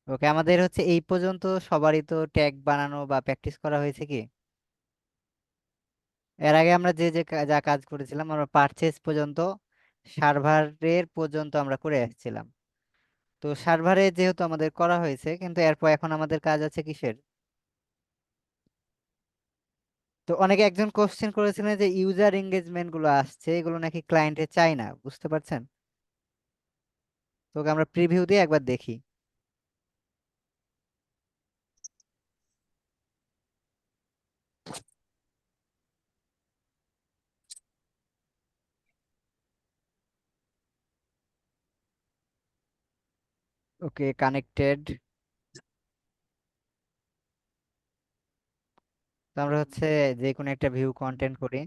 ওকে, আমাদের হচ্ছে এই পর্যন্ত সবারই তো ট্যাগ বানানো বা প্র্যাকটিস করা হয়েছে কি? এর আগে আমরা যে যে যা কাজ করেছিলাম, আমরা পারচেজ পর্যন্ত, সার্ভারের পর্যন্ত আমরা করে আসছিলাম। তো সার্ভারে যেহেতু আমাদের করা হয়েছে, কিন্তু এরপর এখন আমাদের কাজ আছে কিসের? তো অনেকে একজন কোশ্চেন করেছিলেন যে ইউজার এঙ্গেজমেন্ট গুলো আসছে, এগুলো নাকি ক্লায়েন্টে চাই না, বুঝতে পারছেন? তোকে আমরা প্রিভিউ দিয়ে একবার দেখি। ওকে, কানেক্টেড। তো আমরা হচ্ছে যে কোনো একটা ভিউ কন্টেন্ট করি,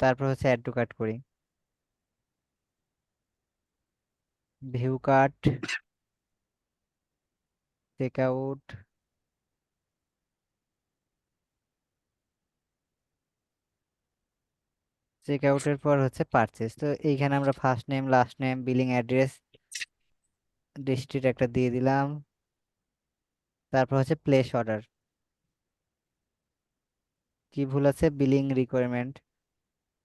তারপর হচ্ছে অ্যাড টু কার্ট করি। View cart, check out. Check আউটের পর হচ্ছে পারচেস। তো এইখানে আমরা first name, last name, billing address, district একটা দিয়ে দিলাম। তারপর হচ্ছে প্লেস অর্ডার। কি ভুল আছে? বিলিং রিকোয়ারমেন্ট,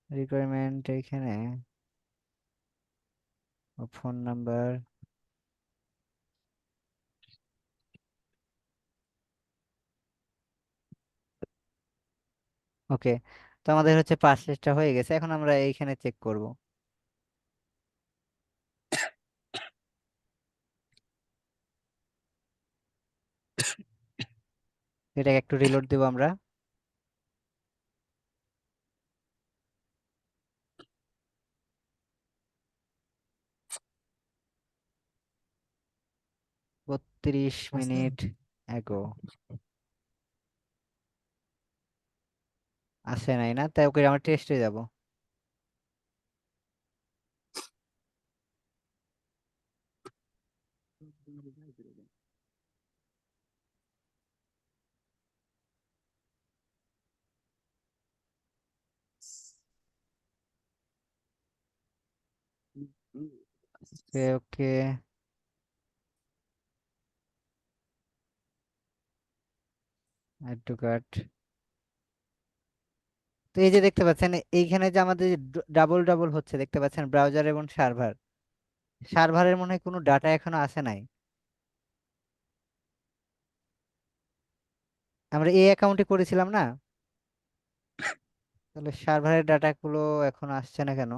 রিকোয়ারমেন্ট এইখানে ফোন নাম্বার। ওকে, তো আমাদের হচ্ছে পারচেসটা হয়ে গেছে, এখন আমরা এইখানে চেক করব। এটাকে একটু রিলোড দেবো আমরা। 32 মিনিট এগো। আসে নাই না, তাই ওকে আমরা টেস্টে যাব। ওকে ওকে, অ্যাড টু কার্ট। তো এই যে দেখতে পাচ্ছেন, এইখানে যে আমাদের ডাবল ডাবল হচ্ছে দেখতে পাচ্ছেন, ব্রাউজার এবং সার্ভার। সার্ভারের মনে হয় কোনো ডাটা এখনো আসে নাই। আমরা এই অ্যাকাউন্টে করেছিলাম না? তাহলে সার্ভারের ডাটাগুলো এখন আসছে না কেন?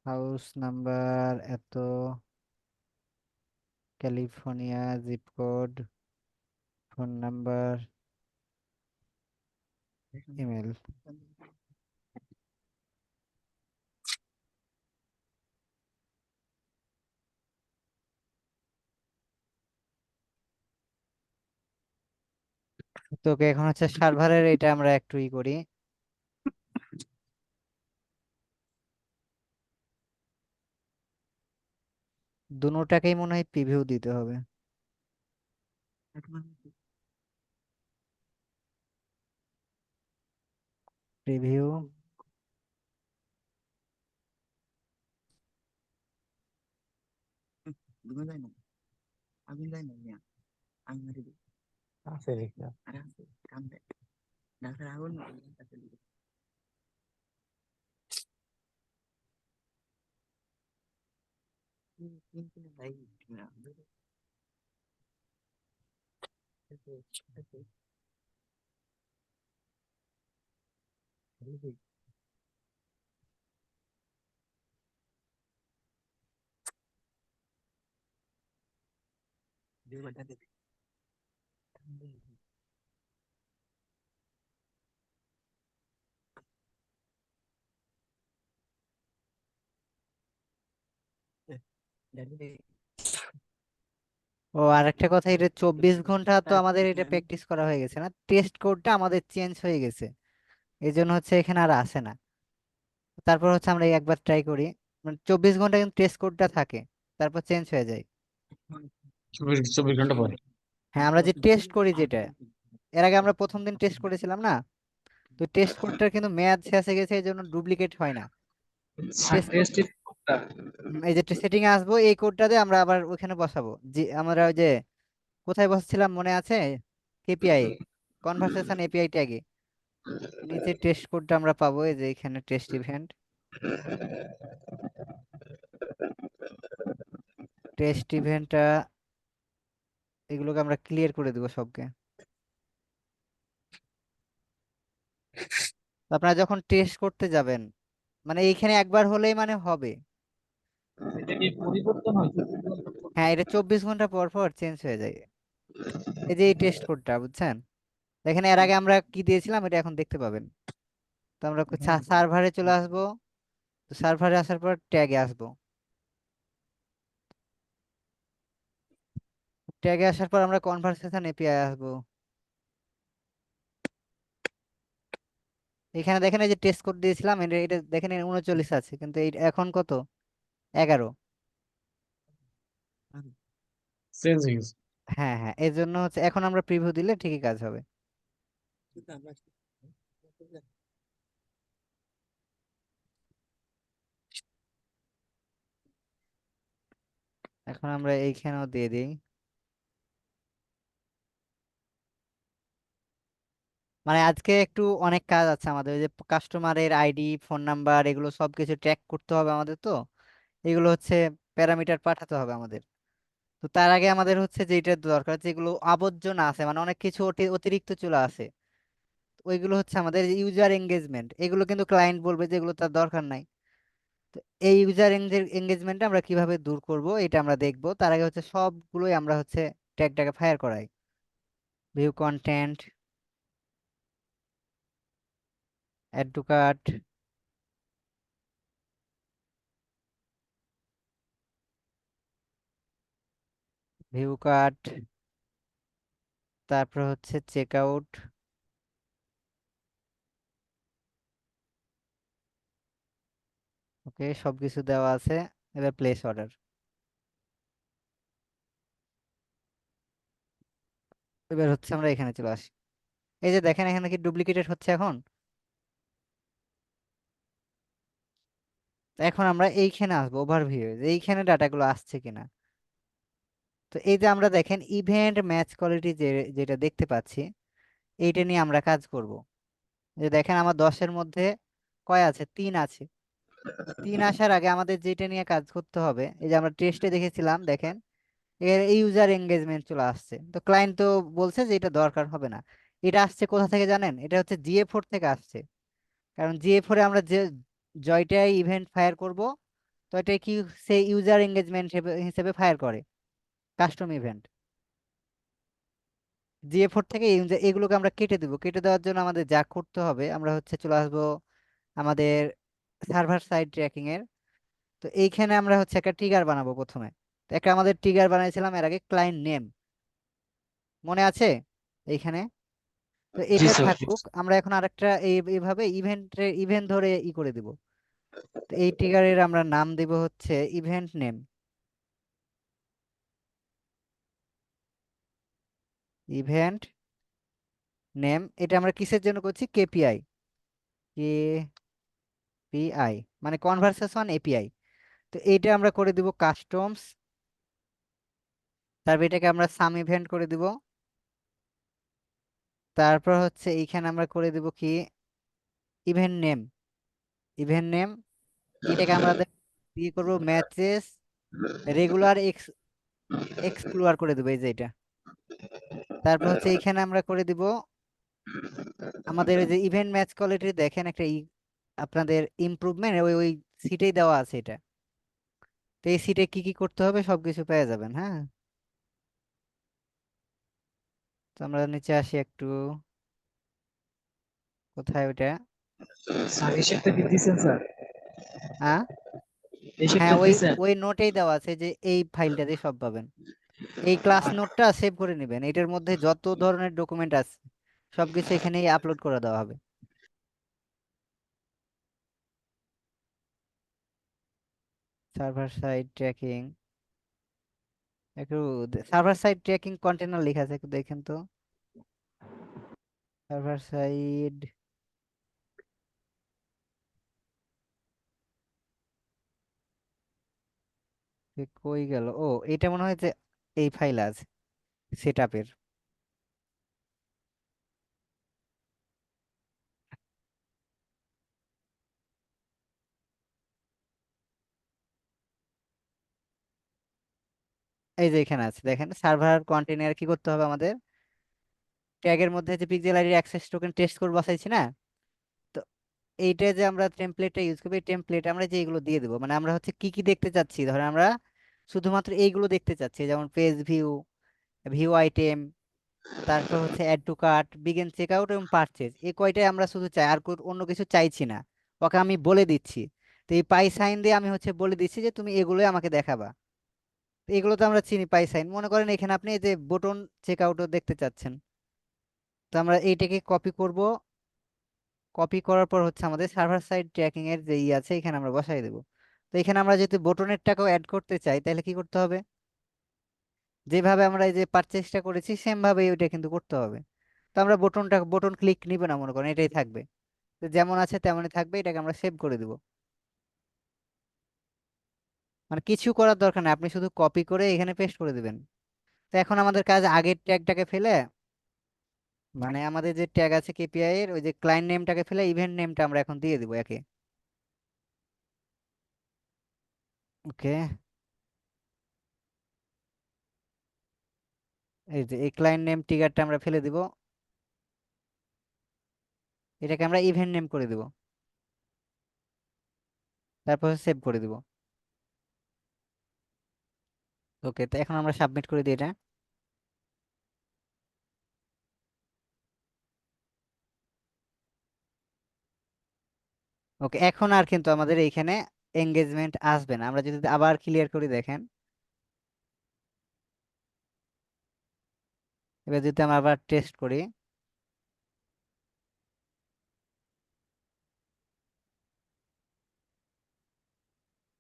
হাউস নাম্বার এত, California zip code, phone number, email. তোকে এখন হচ্ছে সার্ভারের এটা আমরা একটু ই করি। দুটোটাকেই মনে হয় প্রিভিউ দিতে হবে। প্রিভিউ। আছে লেখা। ও, আর একটা কথা, এটা 24 ঘন্টা তো আমাদের এটা প্র্যাকটিস করা হয়ে গেছে না, টেস্ট কোডটা আমাদের চেঞ্জ হয়ে গেছে, এই জন্য হচ্ছে এখানে আর আসে না। তারপর হচ্ছে আমরা এই একবার ট্রাই করি। মানে 24 ঘন্টা কিন্তু টেস্ট কোডটা থাকে, তারপর চেঞ্জ হয়ে যায়। 24 ঘন্টা পরে। হ্যাঁ, আমরা যে টেস্ট করি যেটা, এর আগে আমরা প্রথম দিন টেস্ট করেছিলাম না, তো টেস্ট কোডটার কিন্তু মেয়াদ শেষে গেছে, এই জন্য ডুপ্লিকেট হয় না। টেস্ট কোড, টেস্টের কোডটা। এই যে সেটিং এ আসবো, এই কোডটা দিয়ে আমরা আবার ওখানে বসাবো, যে আমরা ওই যে কোথায় বসছিলাম মনে আছে, কেপিআই, কনভারসেশন এপিআই ট্যাগে নিচে টেস্ট কোডটা আমরা পাবো, এই যে এখানে টেস্ট ইভেন্ট, টেস্ট ইভেন্টটা, এগুলোকে আমরা ক্লিয়ার করে দেবো সবকে। তো আপনারা যখন টেস্ট করতে যাবেন, মানে এইখানে একবার হলেই মানে হবে। এটা কি পরিবর্তন হয়? হ্যাঁ, এটা 24 ঘন্টা পর পর চেঞ্জ হয়ে যায়। এই যে এই টেস্ট কোডটা বুঝছেন, এখানে এর আগে আমরা কি দিয়েছিলাম এটা এখন দেখতে পাবেন। তো আমরা সার্ভারে চলে আসবো, তো সার্ভারে আসার পর ট্যাগে আসবো, ট্যাগে আসার পর আমরা কনভারসেশন এপিআই আসবো। এখানে দেখেন এই যে টেস্ট কোড দিয়েছিলাম, এটা এটা দেখেন এর 39 আছে, কিন্তু এই এখন কত, 11। চেঞ্জ হয়ে গেছে। হ্যাঁ হ্যাঁ, এই জন্য হচ্ছে এখন আমরা প্রিভিউ দিলে ঠিকই কাজ হবে। এখন আমরা এইখানেও দিয়ে দিই। মানে আজকে একটু অনেক কাজ আছে আমাদের, ওই যে কাস্টমারের আইডি, ফোন নাম্বার, এগুলো সবকিছু ট্র্যাক করতে হবে আমাদের, তো এগুলো হচ্ছে প্যারামিটার পাঠাতে হবে আমাদের। তো তার আগে আমাদের হচ্ছে যেটা দরকার, যেগুলো আবর্জনা আছে, মানে অনেক কিছু অতিরিক্ত চলে আসে, ওইগুলো হচ্ছে আমাদের ইউজার এঙ্গেজমেন্ট, এগুলো কিন্তু ক্লায়েন্ট বলবে যে এগুলো তার দরকার নাই। তো এই ইউজার এঙ্গেজমেন্টটা আমরা কিভাবে দূর করব এটা আমরা দেখব। তার আগে হচ্ছে সবগুলোই আমরা হচ্ছে ট্যাগটাকে ফায়ার করাই। View content, add to cart, view cart, তারপর হচ্ছে চেক আউট। ওকে, সবকিছু দেওয়া আছে। এবার প্লেস অর্ডার। এবার হচ্ছে আমরা এখানে চলে আসি, এই যে দেখেন এখানে কি ডুপ্লিকেটেড হচ্ছে এখন। তো এখন আমরা এইখানে আসবো ওভারভিউ, এইখানে ডাটাগুলো আসছে কিনা। তো এই যে আমরা দেখেন ইভেন্ট ম্যাচ কোয়ালিটি যেটা দেখতে পাচ্ছি, এইটা নিয়ে আমরা কাজ করব। যে দেখেন আমার 10-এর মধ্যে কয় আছে, 3 আছে। 3 আসার আগে আমাদের যেটা নিয়ে কাজ করতে হবে, এই যে আমরা টেস্টে দেখেছিলাম দেখেন, এর ইউজার এঙ্গেজমেন্ট চলে আসছে, তো ক্লায়েন্ট তো বলছে যে এটা দরকার হবে না। এটা আসছে কোথা থেকে জানেন, এটা হচ্ছে জিএ4 থেকে আসছে। কারণ জিএ4 এ আমরা যে জয়টাই ইভেন্ট ফায়ার করব, তো এটাই কি, সে ইউজার এঙ্গেজমেন্ট হিসেবে ফায়ার করে কাস্টম ইভেন্ট। জিএ4 থেকে এগুলোকে আমরা কেটে দেবো। কেটে দেওয়ার জন্য আমাদের যা করতে হবে, আমরা হচ্ছে চলে আসবো আমাদের সার্ভার সাইড ট্র্যাকিং এর। তো এইখানে আমরা হচ্ছে একটা ট্রিগার বানাবো প্রথমে। তো একটা আমাদের ট্রিগার বানাইছিলাম এর আগে, ক্লায়েন্ট নেম, মনে আছে এইখানে। তো জি এটা স্যার। থাকুক, আমরা এখন আরেকটা এইভাবে ইভেন্ট ধরে করে দিব। তো এই ট্রিগারের আমরা নাম দিব হচ্ছে ইভেন্ট নেম। ইভেন্ট নেম, এটা আমরা কিসের জন্য করছি, কেপিআই, কেপিআই মানে কনভারসেশন এপিআই। তো এইটা আমরা করে দিব কাস্টমস, তারপর এটাকে আমরা সাম ইভেন্ট করে দিব। তারপর হচ্ছে এইখানে আমরা করে দিব কি, ইভেন্ট নেম, ইভেন্ট নেম, এটাকে আমরা দিয়ে করবো ম্যাচেস রেগুলার এক্সক্লুয়ার করে দেবো, এই যে এটা। তারপর হচ্ছে এইখানে আমরা করে দিব আমাদের এই যে ইভেন্ট ম্যাচ কোয়ালিটি, দেখেন একটা আপনাদের ইমপ্রুভমেন্ট ওই ওই সিটেই দেওয়া আছে এটা। তো এই সিটে কি কি করতে হবে সবকিছু পেয়ে যাবেন, হ্যাঁ। তো আমরা নিচে আসি একটু, কোথায় ওইটা, স্যার এই শেপটা কি দিছেন স্যার? হ্যাঁ এই হ্যাঁ, শেপটা ওই দিছেন? ওই নোটেই দেওয়া আছে, যে এই ফাইলটাতে সব পাবেন। এই ক্লাস নোটটা সেভ করে নেবেন, এটার মধ্যে যত ধরনের ডকুমেন্ট আছে সবকিছু এখানেই আপলোড করে দেওয়া হবে। সার্ভার সাইড ট্র্যাকিং, একটু সার্ভার সাইড ট্র্যাকিং কন্টেনার লেখা আছে, একটু দেখেন তো। সার্ভার সাইড কই গেল? ও, এটা মনে হয় যে এই ফাইল আছে সেট আপের। এই যে এখানে আছে, দেখেন সার্ভার কন্টেনার কি করতে হবে আমাদের, ট্যাগের মধ্যে যে পিক্সেল আইডির অ্যাক্সেস টোকেন টেস্ট করবো বাসাইছি না, তো এইটা যে আমরা টেমপ্লেটটা ইউজ করবো, এই টেমপ্লেট আমরা যে এগুলো দিয়ে দেবো, মানে আমরা হচ্ছে কি কি দেখতে চাচ্ছি, ধরেন আমরা শুধুমাত্র এইগুলো দেখতে চাচ্ছি, যেমন পেজ ভিউ, ভিউ আইটেম, তারপর হচ্ছে add to cart, begin check out এবং পারচেজ, এই কয়টাই আমরা শুধু চাই, আর অন্য কিছু চাইছি না। ওকে আমি বলে দিচ্ছি, তো এই পাই সাইন দিয়ে আমি হচ্ছে বলে দিচ্ছি যে তুমি এগুলোই আমাকে দেখাবা। তো এগুলো তো আমরা চিনি পাই সাইন, মনে করেন এখানে আপনি এই যে বোটন চেক আউটও দেখতে চাচ্ছেন, তো আমরা এইটাকে কপি করব। কপি করার পর হচ্ছে আমাদের সার্ভার সাইড ট্র্যাকিং এর যে আছে এখানে আমরা বসাই দেবো। তো এখানে আমরা যদি বোটনের টাকাও অ্যাড করতে চাই তাহলে কি করতে হবে, যেভাবে আমরা এই যে পারচেসটা করেছি সেম ভাবে ওইটা কিন্তু করতে হবে। তো আমরা বোটন ক্লিক নিব না, মনে করেন এটাই থাকবে, তো যেমন আছে তেমনই থাকবে, এটাকে আমরা সেভ করে দিব। মানে কিছু করার দরকার নেই, আপনি শুধু কপি করে এখানে পেস্ট করে দিবেন। তো এখন আমাদের কাজ আগের ট্যাগটাকে ফেলে, মানে আমাদের যে ট্যাগ আছে কেপিআই এর, ওই যে ক্লায়েন্ট নেমটাকে ফেলে ইভেন্ট নেমটা আমরা এখন দিয়ে দিব একে। ওকে, এই যে এই ক্লায়েন্ট নেম ট্রিগারটা আমরা ফেলে দিব, এটাকে আমরা ইভেন্ট নেম করে দিব, তারপর সেভ করে দিব। ওকে, তো এখন আমরা সাবমিট করে দিই এটা। ওকে, এখন আর কিন্তু আমাদের এইখানে এঙ্গেজমেন্ট আসবে না। আমরা যদি আবার ক্লিয়ার করি, দেখেন এবার যদি আমরা আবার টেস্ট করি,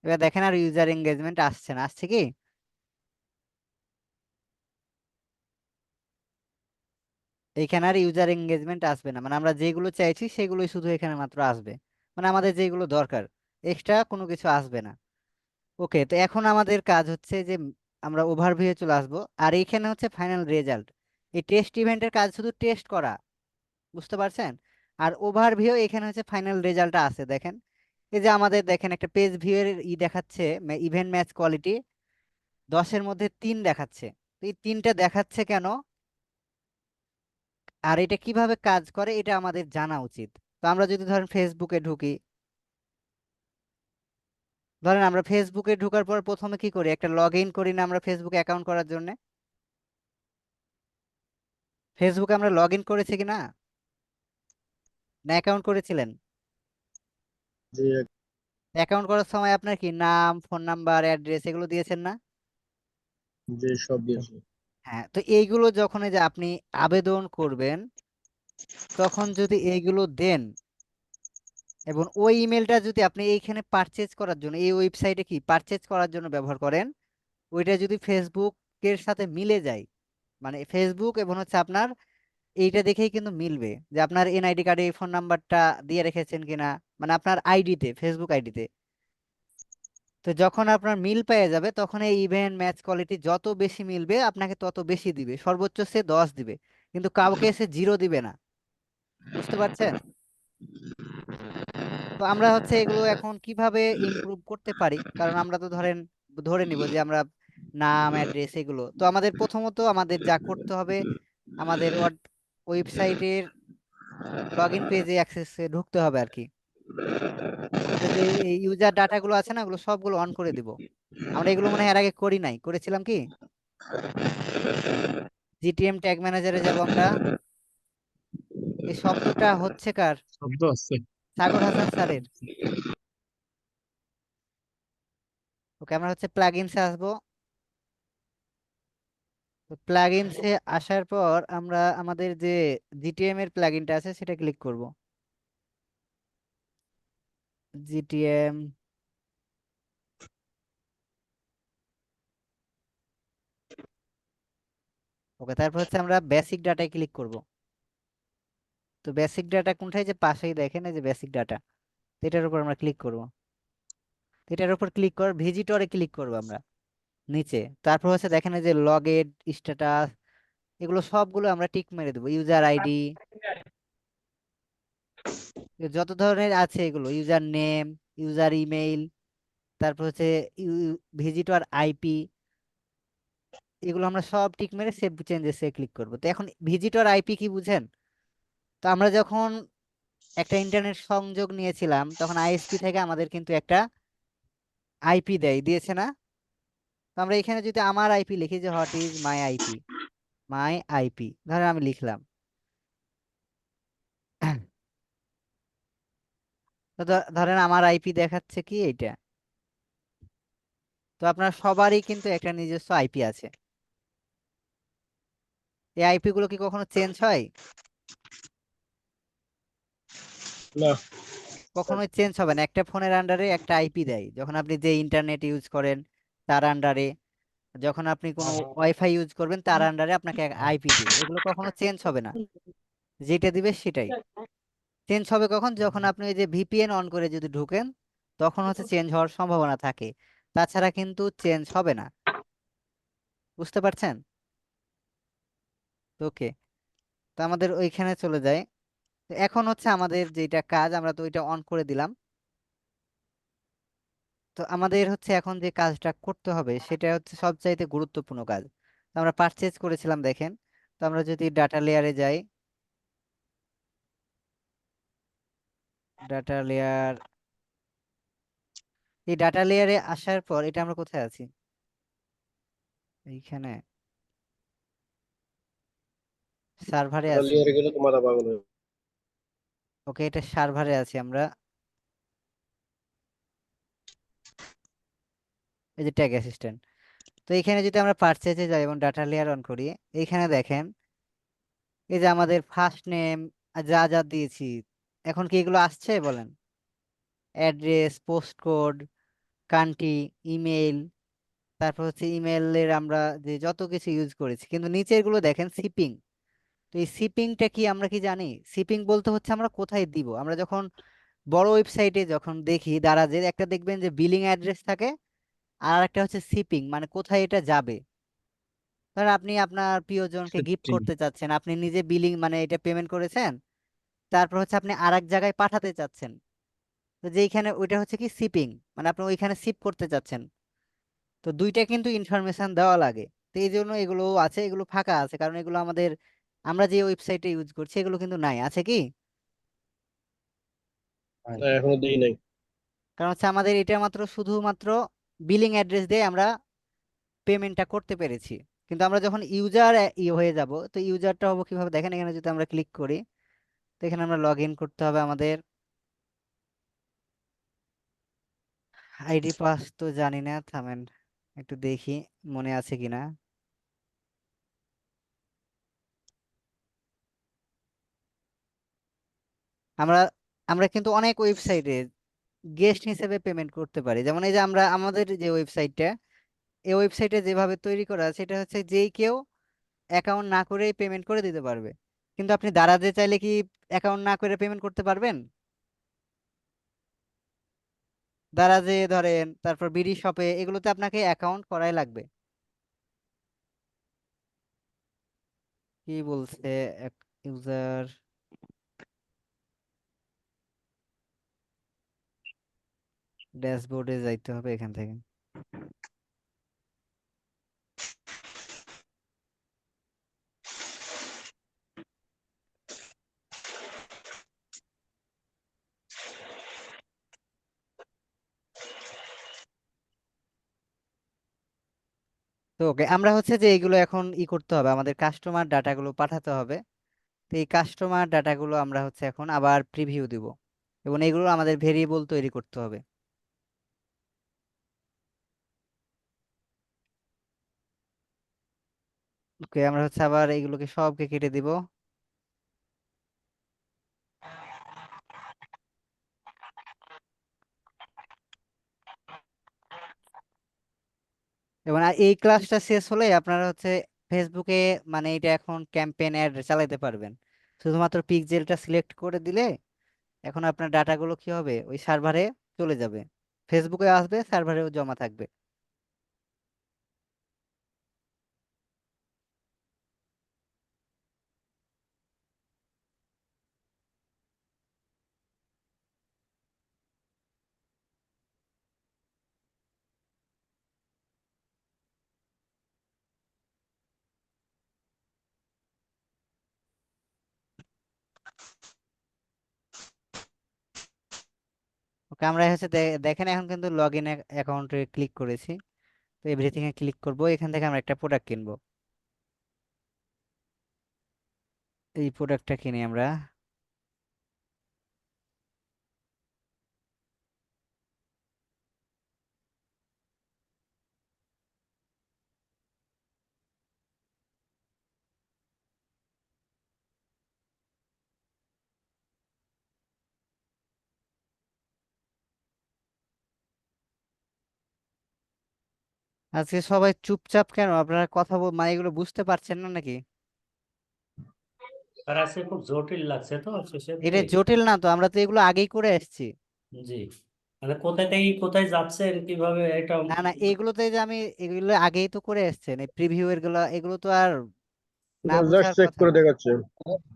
এবার দেখেন আর ইউজার এঙ্গেজমেন্ট আসছে না, আসছে কি? এইখানে আর ইউজার এঙ্গেজমেন্ট আসবে না, মানে আমরা যেগুলো চাইছি সেগুলোই শুধু এখানে মাত্র আসবে, মানে আমাদের যেগুলো দরকার, এক্সট্রা কোনো কিছু আসবে না। ওকে, তো এখন আমাদের কাজ হচ্ছে যে আমরা ওভারভিউ চলে আসবো, আর এইখানে হচ্ছে ফাইনাল রেজাল্ট। এই টেস্ট ইভেন্টের কাজ শুধু টেস্ট করা, বুঝতে পারছেন? আর ওভারভিউ এখানে হচ্ছে ফাইনাল রেজাল্টটা আছে, দেখেন এই যে আমাদের দেখেন একটা পেজ ভিউ এর দেখাচ্ছে, ইভেন্ট ম্যাচ কোয়ালিটি 10-এর মধ্যে 3 দেখাচ্ছে। তো এই 3টা দেখাচ্ছে কেন, আর এটা কিভাবে কাজ করে এটা আমাদের জানা উচিত। তো আমরা যদি ধরেন ফেসবুকে ঢুকি, ধরেন আমরা ফেসবুকে ঢোকার পর প্রথমে কি করি, একটা লগ ইন করি না আমরা ফেসবুক অ্যাকাউন্ট করার জন্য? ফেসবুকে আমরা লগ ইন করেছি কি না, না অ্যাকাউন্ট করেছিলেন? জি, অ্যাকাউন্ট করার সময় আপনার কি নাম, ফোন নাম্বার, অ্যাড্রেস এগুলো দিয়েছেন না? জি, সব দিয়েছি। হ্যাঁ, তো এইগুলো যখন এই যে আপনি আবেদন করবেন, তখন যদি এইগুলো দেন এবং ওই ইমেলটা যদি আপনি এইখানে পারচেজ করার জন্য, এই ওয়েবসাইটে কি পারচেজ করার জন্য ব্যবহার করেন, ওইটা যদি ফেসবুকের সাথে মিলে যায়, মানে ফেসবুক এবং হচ্ছে আপনার এইটা দেখেই কিন্তু মিলবে যে আপনার এনআইডি কার্ডে এই ফোন নাম্বারটা দিয়ে রেখেছেন কিনা, মানে আপনার আইডিতে, ফেসবুক আইডিতে। তো যখন আপনার মিল পেয়ে যাবে তখন এই ইভেন্ট ম্যাচ কোয়ালিটি যত বেশি মিলবে আপনাকে তত বেশি দিবে, সর্বোচ্চ সে 10 দিবে, কিন্তু কাউকে সে 0 দিবে না। বুঝতে পারছেন? তো আমরা হচ্ছে এগুলো এখন কিভাবে ইমপ্রুভ করতে পারি, কারণ আমরা তো ধরেন ধরে নিব যে আমরা নাম, অ্যাড্রেস এগুলো, তো আমাদের প্রথমত আমাদের যা করতে হবে, আমাদের ওয়েবসাইটের লগ ইন পেজে অ্যাক্সেসে ঢুকতে হবে আর কি। আমাদের যে এই ইউজার ডাটাগুলো আছে না, ওগুলো সবগুলো অন করে দিব। আমরা এগুলো মনে হয় এর আগে করি নাই, করেছিলাম কি? জিটিএম ট্যাগ ম্যানেজারে যাব আমরা। এই শব্দটা হচ্ছে কার? শব্দ আছে। সাগর হাসান স্যারের। ওকে, আমরা হচ্ছে প্লাগইনসে আসবো। তো প্লাগইনসে আসার পর আমরা আমাদের যে জিটিএম এর প্লাগইনটা আছে সেটা ক্লিক করব। জিটিএম। ওকে, তারপর হচ্ছে আমরা বেসিক ডাটায় ক্লিক করব। তো বেসিক ডাটা কোনটায়, যে পাশেই দেখেন এই যে বেসিক ডাটা, এটার উপর আমরা ক্লিক করব। এটার উপর ক্লিক কর, ভিজিটরে ক্লিক করবো আমরা নিচে। তারপর হচ্ছে দেখেন এই যে লগেড স্ট্যাটাস, এগুলো সবগুলো আমরা টিক মেরে দেবো। ইউজার আইডি, যত ধরনের আছে এগুলো, ইউজার নেম, ইউজার ইমেইল, তারপর হচ্ছে ভিজিটর আইপি, এগুলো আমরা সব টিক মেরে সেভ চেঞ্জেসে ক্লিক করব। তো এখন ভিজিটর আইপি কি বুঝেন? তো আমরা যখন একটা ইন্টারনেট সংযোগ নিয়েছিলাম তখন আইএসপি থেকে আমাদের কিন্তু একটা আইপি দিয়েছে না? তো আমরা এখানে যদি আমার আইপি লিখি, যে what is my IP, my IP ধরেন আমি লিখলাম। তো ধরেন আমার আইপি দেখাচ্ছে কি এইটা। তো আপনার সবারই কিন্তু একটা নিজস্ব আইপি আছে। এই আইপি গুলো কি কখনো চেঞ্জ হয়? না। কখনোই চেঞ্জ হবে না। একটা ফোনের আন্ডারে একটা আইপি দেয়, যখন আপনি যে ইন্টারনেট ইউজ করেন তার আন্ডারে, যখন আপনি কোনো ওয়াইফাই ইউজ করবেন তার আন্ডারে আপনাকে আইপি দিবে। এগুলো কখনো চেঞ্জ হবে না, যেটা দিবে সেটাই চেঞ্জ হবে। কখন? যখন আপনি ওই যে ভিপিএন অন করে যদি ঢুকেন, তখন হচ্ছে চেঞ্জ হওয়ার সম্ভাবনা থাকে, তাছাড়া কিন্তু চেঞ্জ হবে না। বুঝতে পারছেন? ওকে। তো আমাদের ওইখানে চলে যায়। তো এখন হচ্ছে আমাদের যেটা কাজ, আমরা তো ওইটা অন করে দিলাম। তো আমাদের হচ্ছে এখন যে কাজটা করতে হবে সেটা হচ্ছে সবচাইতে গুরুত্বপূর্ণ কাজ। তো আমরা পারচেজ করেছিলাম দেখেন। তো আমরা যদি ডাটা লেয়ারে যাই, ডাটা লেয়ার, এই ডাটা লেয়ারে আসার পর এটা আমরা কোথায় আছি? এইখানে সার্ভারে আছি। লিয়ারে গেলে তো মাথা পাগল হয়ে ওকে, এটা সার্ভারে আছি আমরা। এই যে ট্যাগ অ্যাসিস্ট্যান্ট। তো এখানে যদি আমরা পারচেজে যাই এবং ডাটা লেয়ার অন করি, এইখানে দেখেন এই যে আমাদের ফার্স্ট নেম যা যা দিয়েছি, এখন কি এগুলো আসছে বলেন? Address, post code, country, email, তারপর হচ্ছে ইমেলের আমরা যে যত কিছু ইউজ করেছি, কিন্তু নিচের গুলো দেখেন শিপিং। তো এই শিপিংটা কি আমরা কি জানি? শিপিং বলতে হচ্ছে আমরা কোথায় দিব। আমরা যখন বড় ওয়েবসাইটে যখন দেখি দারাজের, একটা দেখবেন যে বিলিং অ্যাড্রেস থাকে, আর একটা হচ্ছে শিপিং, মানে কোথায় এটা যাবে। ধর আপনি আপনার প্রিয়জনকে গিফট সত্যি। করতে চাচ্ছেন, আপনি নিজে বিলিং মানে এটা পেমেন্ট করেছেন, তারপর হচ্ছে আপনি আরেক জায়গায় পাঠাতে চাচ্ছেন। তো যেইখানে ওইটা হচ্ছে কি শিপিং, মানে আপনি ওইখানে শিপ করতে চাচ্ছেন। তো দুইটা কিন্তু ইনফরমেশন দেওয়া লাগে। তো এই জন্য এগুলো আছে, এগুলো ফাঁকা আছে, কারণ এগুলো আমাদের, আমরা যে ওয়েবসাইটে ইউজ করছি এগুলো কিন্তু নাই, আছে কি? না, এখনো দিই নাই। কারণ হচ্ছে আমাদের এটা মাত্র শুধুমাত্র বিলিং অ্যাড্রেস দিয়ে আমরা পেমেন্টটা করতে পেরেছি। কিন্তু আমরা যখন ইউজার হয়ে যাব, তো ইউজারটা হবো কিভাবে দেখেন, এখানে যদি আমরা ক্লিক করি, তো এখানে আমরা লগ ইন করতে হবে আমাদের। আইডি পাস তো জানি না, থামেন একটু দেখি মনে আছে কিনা। আমরা আমরা কিন্তু অনেক ওয়েবসাইটে গেস্ট হিসেবে পেমেন্ট করতে পারি। যেমন এই যে আমরা আমাদের যে ওয়েবসাইটটা, এই ওয়েবসাইটে যেভাবে তৈরি করা আছে এটা হচ্ছে যেই কেউ অ্যাকাউন্ট না করেই পেমেন্ট করে দিতে পারবে। কিন্তু আপনি দারাজে চাইলে কি অ্যাকাউন্ট না করে পেমেন্ট করতে পারবেন? দারাজে ধরেন, তারপর বিডি শপে, এগুলোতে আপনাকে অ্যাকাউন্ট করাই লাগবে। কি বলছে? ইউজার ড্যাশবোর্ডে যাইতে হবে এখান থেকে। তো ওকে, আমরা হচ্ছে যে এইগুলো এখন করতে হবে, আমাদের কাস্টমার ডাটাগুলো পাঠাতে হবে। তো এই কাস্টমার ডাটাগুলো আমরা হচ্ছে এখন আবার প্রিভিউ দিব, এবং এগুলো আমাদের ভেরিয়েবল তৈরি করতে হবে। ওকে, আমরা হচ্ছে আবার এইগুলোকে সবকে কেটে দিব। এবং এই ক্লাসটা শেষ হলে আপনারা হচ্ছে ফেসবুকে, মানে এটা এখন ক্যাম্পেইন অ্যাড চালাতে পারবেন। শুধুমাত্র পিক্সেলটা সিলেক্ট করে দিলে এখন আপনার ডাটাগুলো কি হবে, ওই সার্ভারে চলে যাবে, ফেসবুকে আসবে, সার্ভারেও জমা থাকবে। ওকে, আমরা হচ্ছে দেখেন এখন কিন্তু লগ ইন অ্যাকাউন্টে ক্লিক করেছি। তো এভরিথিং এ ক্লিক করব, এখান থেকে আমরা একটা প্রোডাক্ট কিনবো। এই প্রোডাক্টটা কিনি আমরা। আজকে সবাই চুপচাপ কেন? আপনারা কথা মানে এগুলো বুঝতে পারছেন না নাকি? আর আজকে খুব জটিল লাগছে তো শেষের এটা দিকে। জটিল না তো, আমরা তো এগুলো আগেই করে এসেছি। জি, মানে কোথায় থেকে কোথায় যাচ্ছেন কিভাবে এটা। না না, এগুলোতে যে আমি এগুলো আগেই তো করে এসেছেন, এই প্রিভিউ এর গুলো, এগুলো তো আর না জাস্ট বুঝার চেক কথা। করে দেখাচ্ছে।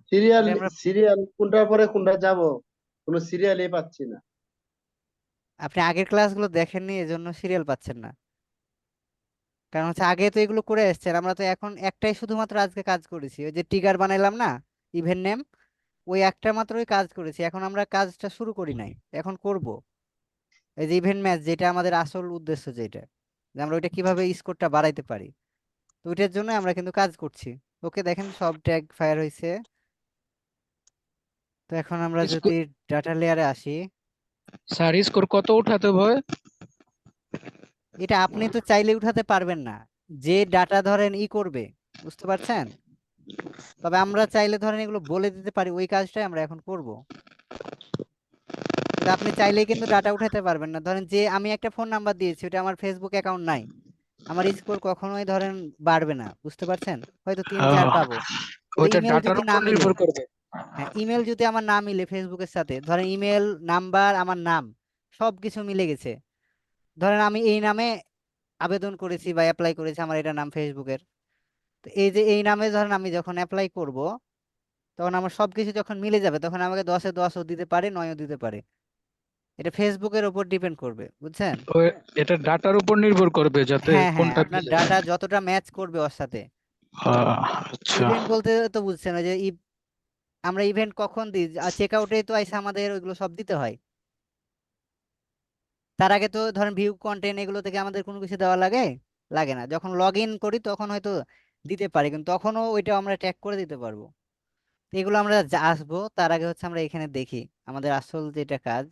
সিরিয়াল এটা আমরা, সিরিয়াল কোনটার পরে কোনটা যাব, কোনো সিরিয়ালই পাচ্ছি না। আপনি আগের ক্লাসগুলো দেখেননি এজন্য সিরিয়াল পাচ্ছেন না। কারণ হচ্ছে আগে তো এগুলো করে এসেছেন, আমরা তো এখন একটাই শুধুমাত্র আজকে কাজ করেছি, ওই যে ট্রিগার বানাইলাম না, ইভেন্ট নেম, ওই একটা মাত্রই কাজ করেছি, এখন আমরা কাজটা শুরু করি নাই, এখন করব। এই যে ইভেন্ট ম্যাচ, যেটা আমাদের আসল উদ্দেশ্য, যেটা যে আমরা ওইটা কিভাবে স্কোরটা বাড়াইতে পারি, তো ওইটার জন্য আমরা কিন্তু কাজ করছি। ওকে, দেখেন সব ট্যাগ ফায়ার হয়েছে। তো এখন আমরা যদি ডাটা লেয়ারে আসি, স্যার স্কোর কত উঠাতে হয়? এটা আপনি তো চাইলে উঠাতে পারবেন না, যে ডাটা ধরেন করবে, বুঝতে পারছেন? তবে আমরা চাইলে ধরেন এগুলো বলে দিতে পারি, ওই কাজটাই আমরা এখন করব। কিন্তু আপনি চাইলেই কিন্তু ডাটা উঠাতে পারবেন না। ধরেন যে আমি একটা ফোন নাম্বার দিয়েছি, ওটা আমার ফেসবুক অ্যাকাউন্ট নাই, আমার স্কোর কখনোই ধরেন বাড়বে না, বুঝতে পারছেন? হয়তো 3-4 আহ, পাবো। কিন্তু ওইটা ইমেল ডাটার যদি না উপর মিলে, নির্ভর করবে। হ্যাঁ, ইমেল যদি আমার না মিলে ফেসবুকের সাথে, ধরেন ইমেল নাম্বার, আমার নাম, সব কিছু মিলে গেছে, ধরেন আমি এই নামে আবেদন করেছি বা অ্যাপ্লাই করেছি, আমার এটা নাম ফেসবুকের, তো এই যে এই নামে ধরেন আমি যখন অ্যাপ্লাই করব, তখন আমার সবকিছু যখন মিলে যাবে, তখন আমাকে 10-এ 10ও দিতে পারে, 9ও দিতে পারে। এটা ফেসবুকের ওপর ডিপেন্ড করবে, বুঝছেন? ওই এটা ডাটার উপর নির্ভর করবে যাতে হ্যাঁ হ্যাঁ, কোনটা আপনার মিলে। ডাটা যতটা ম্যাচ করবে ওর সাথে। আচ্ছা। ইভেন্ট বলতে তো বুঝছেন, ওই যে আমরা ইভেন্ট কখন দিই, চেক আউটে তো আইসা আমাদের ওইগুলো সব দিতে হয়। তার আগে তো ধরেন ভিউ কন্টেন্ট এগুলো থেকে আমাদের কোনো কিছু দেওয়া লাগে, লাগে না। যখন লগ ইন করি তখন হয়তো দিতে পারি, কিন্তু তখনও ওইটা আমরা ট্যাগ করে দিতে পারবো। তো এগুলো আমরা আসবো, তার আগে হচ্ছে আমরা এখানে দেখি আমাদের আসল যেটা কাজ।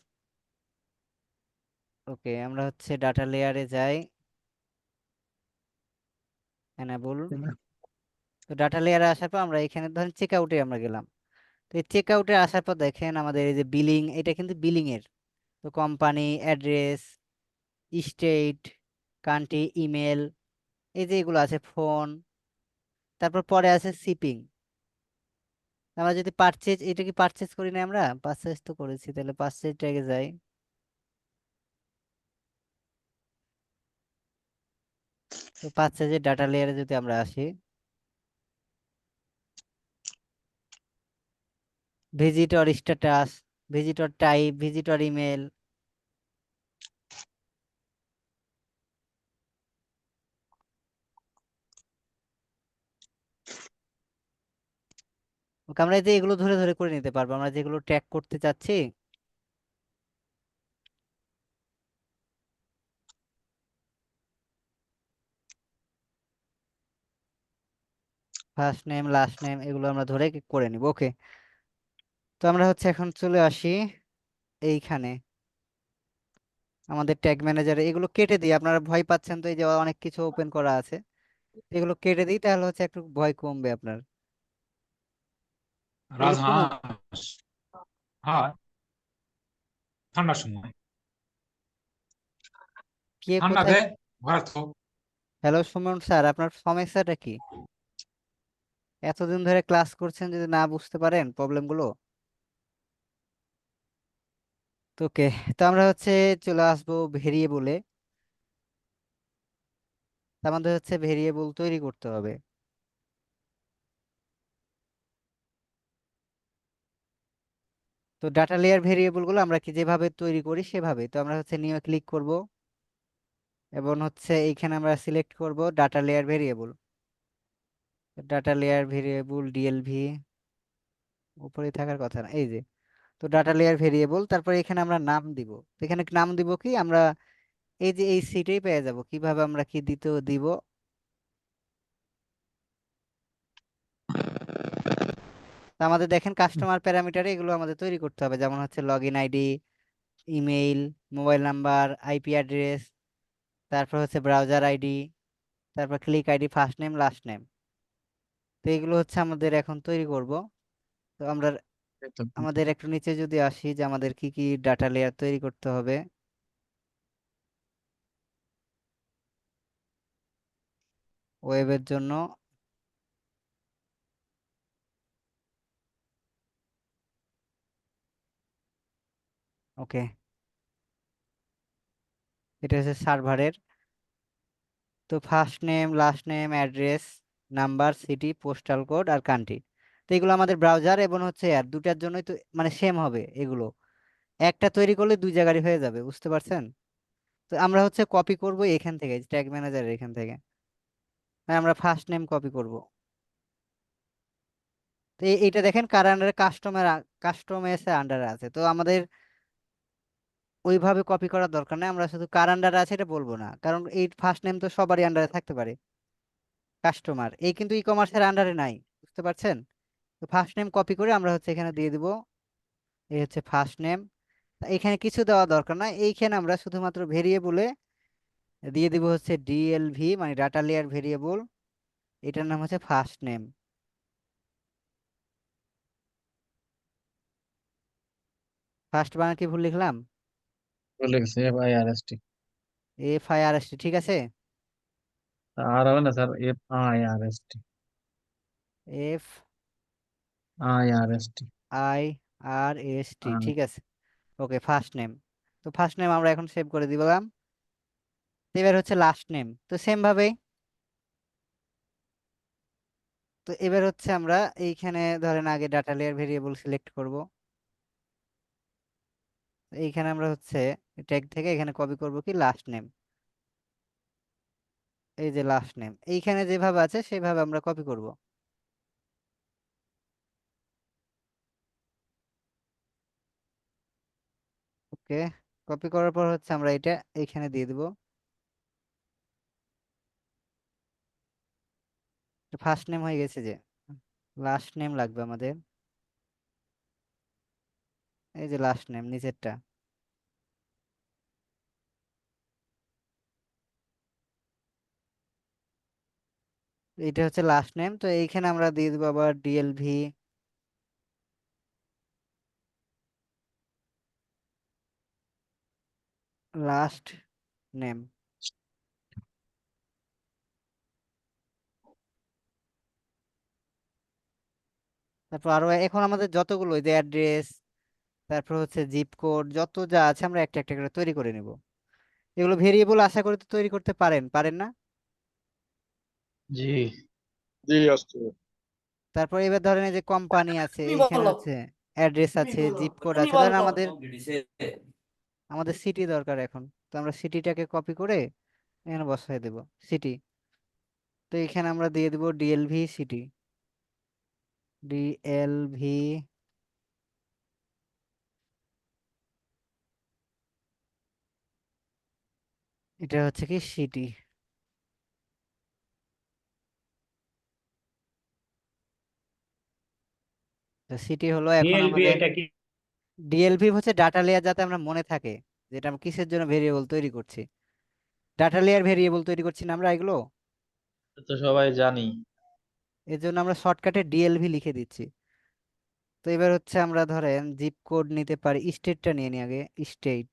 ওকে, আমরা হচ্ছে ডাটা লেয়ারে যাই, এনাবল। তো ডাটা লেয়ারে আসার পর আমরা এখানে ধরেন চেক আউটে আমরা গেলাম। তো এই চেক আউটে আসার পর দেখেন আমাদের এই যে বিলিং, এটা কিন্তু বিলিং এর। তো company, address, state, country, email, এই যে এগুলো আছে, ফোন, তারপর পরে আছে শিপিং। আমরা যদি পারচেজ, এটা কি পারচেজ করি না? আমরা পারচেজ তো করেছি, তাহলে পারচেজ ট্যাগে যাই। তো পারচেজের ডাটা লেয়ারে যদি আমরা আসি, visitor status, visitor type, visitor email, okay, আমরা এই যে এগুলো ধরে ধরে করে নিতে পারবো, আমরা যেগুলো ট্র্যাক করতে চাচ্ছি। ফার্স্ট নেম, লাস্ট নেম, এগুলো আমরা ধরে করে নিব। ওকে, তো আমরা হচ্ছে এখন চলে আসি এইখানে আমাদের ট্যাগ ম্যানেজারে, এগুলো কেটে দিই। আপনারা ভয় পাচ্ছেন তো, এই যে অনেক কিছু ওপেন করা আছে, এগুলো কেটে দিই, তাহলে হচ্ছে একটু ভয় কমবে আপনার। এগুলো শুনুন, রাজহাঁস। হ্যাঁ, ঠান্ডার সময় কে ঠান্ডা কোথায়? দেয় ঘরে তো। হ্যালো সুমন স্যার, আপনার সমস্যাটা কি? এতদিন ধরে ক্লাস করছেন, যদি না বুঝতে পারেন প্রবলেম গুলো। তো ওকে, তো আমরা হচ্ছে চলে আসবো ভেরিয়েবলে। আমাদের হচ্ছে ভেরিয়েবল তৈরি করতে হবে। তো ডাটা লেয়ার ভেরিয়েবল গুলো আমরা কি যেভাবে তৈরি করি সেভাবে, তো আমরা হচ্ছে নিয়ে ক্লিক করব এবং হচ্ছে এইখানে আমরা সিলেক্ট করব data layer variable. Data layer variable DLV উপরে থাকার কথা না, এই যে। তো ডাটা লেয়ার ভেরিয়েবল, তারপর এখানে আমরা নাম দিব। তো এখানে নাম দিব কি আমরা, এই যে এই সিটেই পেয়ে যাব কিভাবে আমরা কি দিতে দিব। তো আমাদের দেখেন কাস্টমার প্যারামিটারে এগুলো আমাদের তৈরি করতে হবে, যেমন হচ্ছে log in ID, email, mobile number, IP address, তারপর হচ্ছে ব্রাউজার আইডি, তারপর click ID, first name last name. তো এগুলো হচ্ছে আমাদের এখন তৈরি করব। তো আমরা আমাদের একটু নিচে যদি আসি যে আমাদের কি কি ডাটা লেয়ার তৈরি করতে হবে। ওয়েবের জন্য ওকে, এটা হচ্ছে সার্ভারের। তো first name last name address, number, city, postal code আর কান্ট্রি। তো এগুলো আমাদের ব্রাউজার এবং হচ্ছে আর দুটার জন্যই তো মানে সেম হবে এগুলো। একটা তৈরি করলে দুই জায়গারই হয়ে যাবে, বুঝতে পারছেন? তো আমরা হচ্ছে কপি করব এখান থেকে, ট্যাগ ম্যানেজারের এখান থেকে। হ্যাঁ, আমরা ফার্স্ট নেম কপি করব। তো এইটা দেখেন কার আন্ডারে, কাস্টমাইজের আন্ডারে আছে। তো আমাদের ওইভাবে কপি করার দরকার নেই, আমরা শুধু কার আন্ডারে আছে এটা বলবো না, কারণ এই ফার্স্ট নেম তো সবারই আন্ডারে থাকতে পারে। কাস্টমার এই কিন্তু ই কমার্সের আন্ডারে নাই, বুঝতে পারছেন? তো ফার্স্ট নেম কপি করে আমরা হচ্ছে এখানে দিয়ে দিব। এই হচ্ছে ফার্স্ট নেম। এখানে কিছু দেওয়া দরকার না, এইখানে আমরা শুধুমাত্র ভেরিয়েবলে দিয়ে দিব হচ্ছে ডিএলভি মানে ডাটা লেয়ার ভেরিয়েবল, এটার নাম হচ্ছে ফার্স্ট নেম। ফার্স্ট বানান কি ভুল লিখলাম? বলে গেছে FIRST। FIRST, ঠিক আছে। আর হবে না sir, FIRST। F IRST। I R S T, ঠিক আছে। Okay, first name. তো ফার্স্ট নেম আমরা এখন সেভ করে দিলাম। তো এবার হচ্ছে লাস্ট নেম, তো সেম ভাবেই। তো এবার হচ্ছে আমরা এইখানে ধরেন আগে ডাটা লেয়ার ভেরিয়েবল সিলেক্ট করব। এইখানে আমরা হচ্ছে ট্যাগ থেকে এখানে কপি করব কি লাস্ট নেম। এই যে লাস্ট নেম এইখানে যেভাবে আছে সেভাবে আমরা কপি করব। ওকে, কপি করার পর হচ্ছে আমরা এটা এইখানে দিয়ে দিব। ফার্স্ট নেম হয়ে গেছে, যে লাস্ট নেম লাগবে আমাদের। এই যে লাস্ট নেম নিচেরটা, এটা হচ্ছে লাস্ট নেম। তো এইখানে আমরা দিয়ে দিব আবার ডিএলভি লাস্ট নেম। তারপর আরো এখন আমাদের যতগুলো ওই যে অ্যাড্রেস, তারপর হচ্ছে জিপ কোড, যত যা আছে আমরা একটা একটা করে তৈরি করে নেব। এগুলো ভেরিয়েবল আশা করি তো তৈরি করতে পারেন, পারেন না? জি। জি আসছে। তারপর এবার ধরেন এই যে কোম্পানি আছে, তুমি এইখানে বলো, হচ্ছে অ্যাড্রেস তুমি আছে, বলো, জিপ কোড তুমি আছে। ধরেন বলো। আমাদের দিছে। আমাদের সিটি দরকার এখন। তো আমরা সিটিটাকে কপি করে এখানে বসাই দেব সিটি। তো এখানে আমরা দিয়ে দেব ডিএলভি সিটি, ডিএলভি। এটা হচ্ছে কি সিটি। তো সিটি হলো এখন ডিএলবি আমাদের। এটা কি? ডিএলভি হচ্ছে ডাটা লেয়ার, যাতে আমরা মনে থাকে যেটা আমরা কিসের জন্য ভেরিয়েবল তৈরি করছি। ডাটা লেয়ার ভেরিয়েবল তৈরি করছি না আমরা এগুলো, এটা তো সবাই জানি। এর জন্য আমরা শর্টকাটে ডিএলভি লিখে দিচ্ছি। তো এবার হচ্ছে আমরা ধরেন জিপ কোড নিতে পারি, স্টেটটা নিয়ে নি আগে, স্টেট।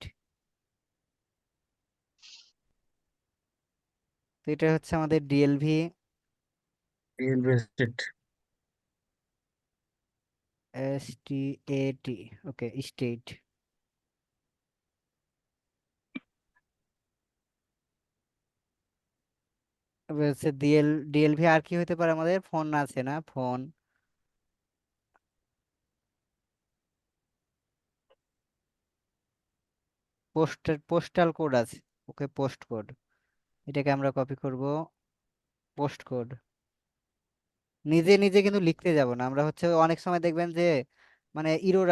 তো এটা হচ্ছে আমাদের ডিএলভি ইনভেস্টেড। STAT, ওকে, স্টেট। হচ্ছে DLV, আর কি হতে পারে আমাদের? ফোন আছে না? ফোন, পোস্টাল কোড আছে। ওকে, পোস্ট কোড, এটাকে আমরা কপি করব। পোস্ট কোড নিজে নিজে কিন্তু লিখতে যাব না আমরা, হচ্ছে অনেক সময় দেখবেন যে মানে ইরোর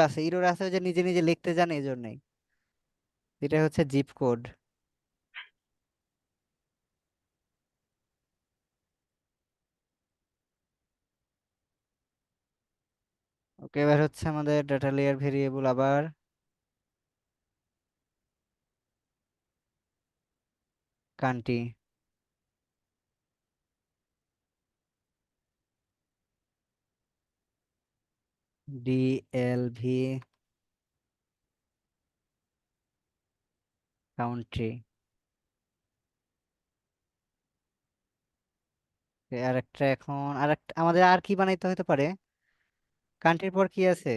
আছে যে নিজে নিজে লিখতে জানে, এই জন্যই। এটা হচ্ছে জিপ কোড। ওকে, এবার হচ্ছে আমাদের ডাটা লেয়ার ভেরিয়েবল, আবার কান্ট্রি, DLV কাউন্ট্রি। আরেকটা, এখন আরেকটা আমাদের আর কি বানাইতে হতে পারে? কান্ট্রির পর কি আছে?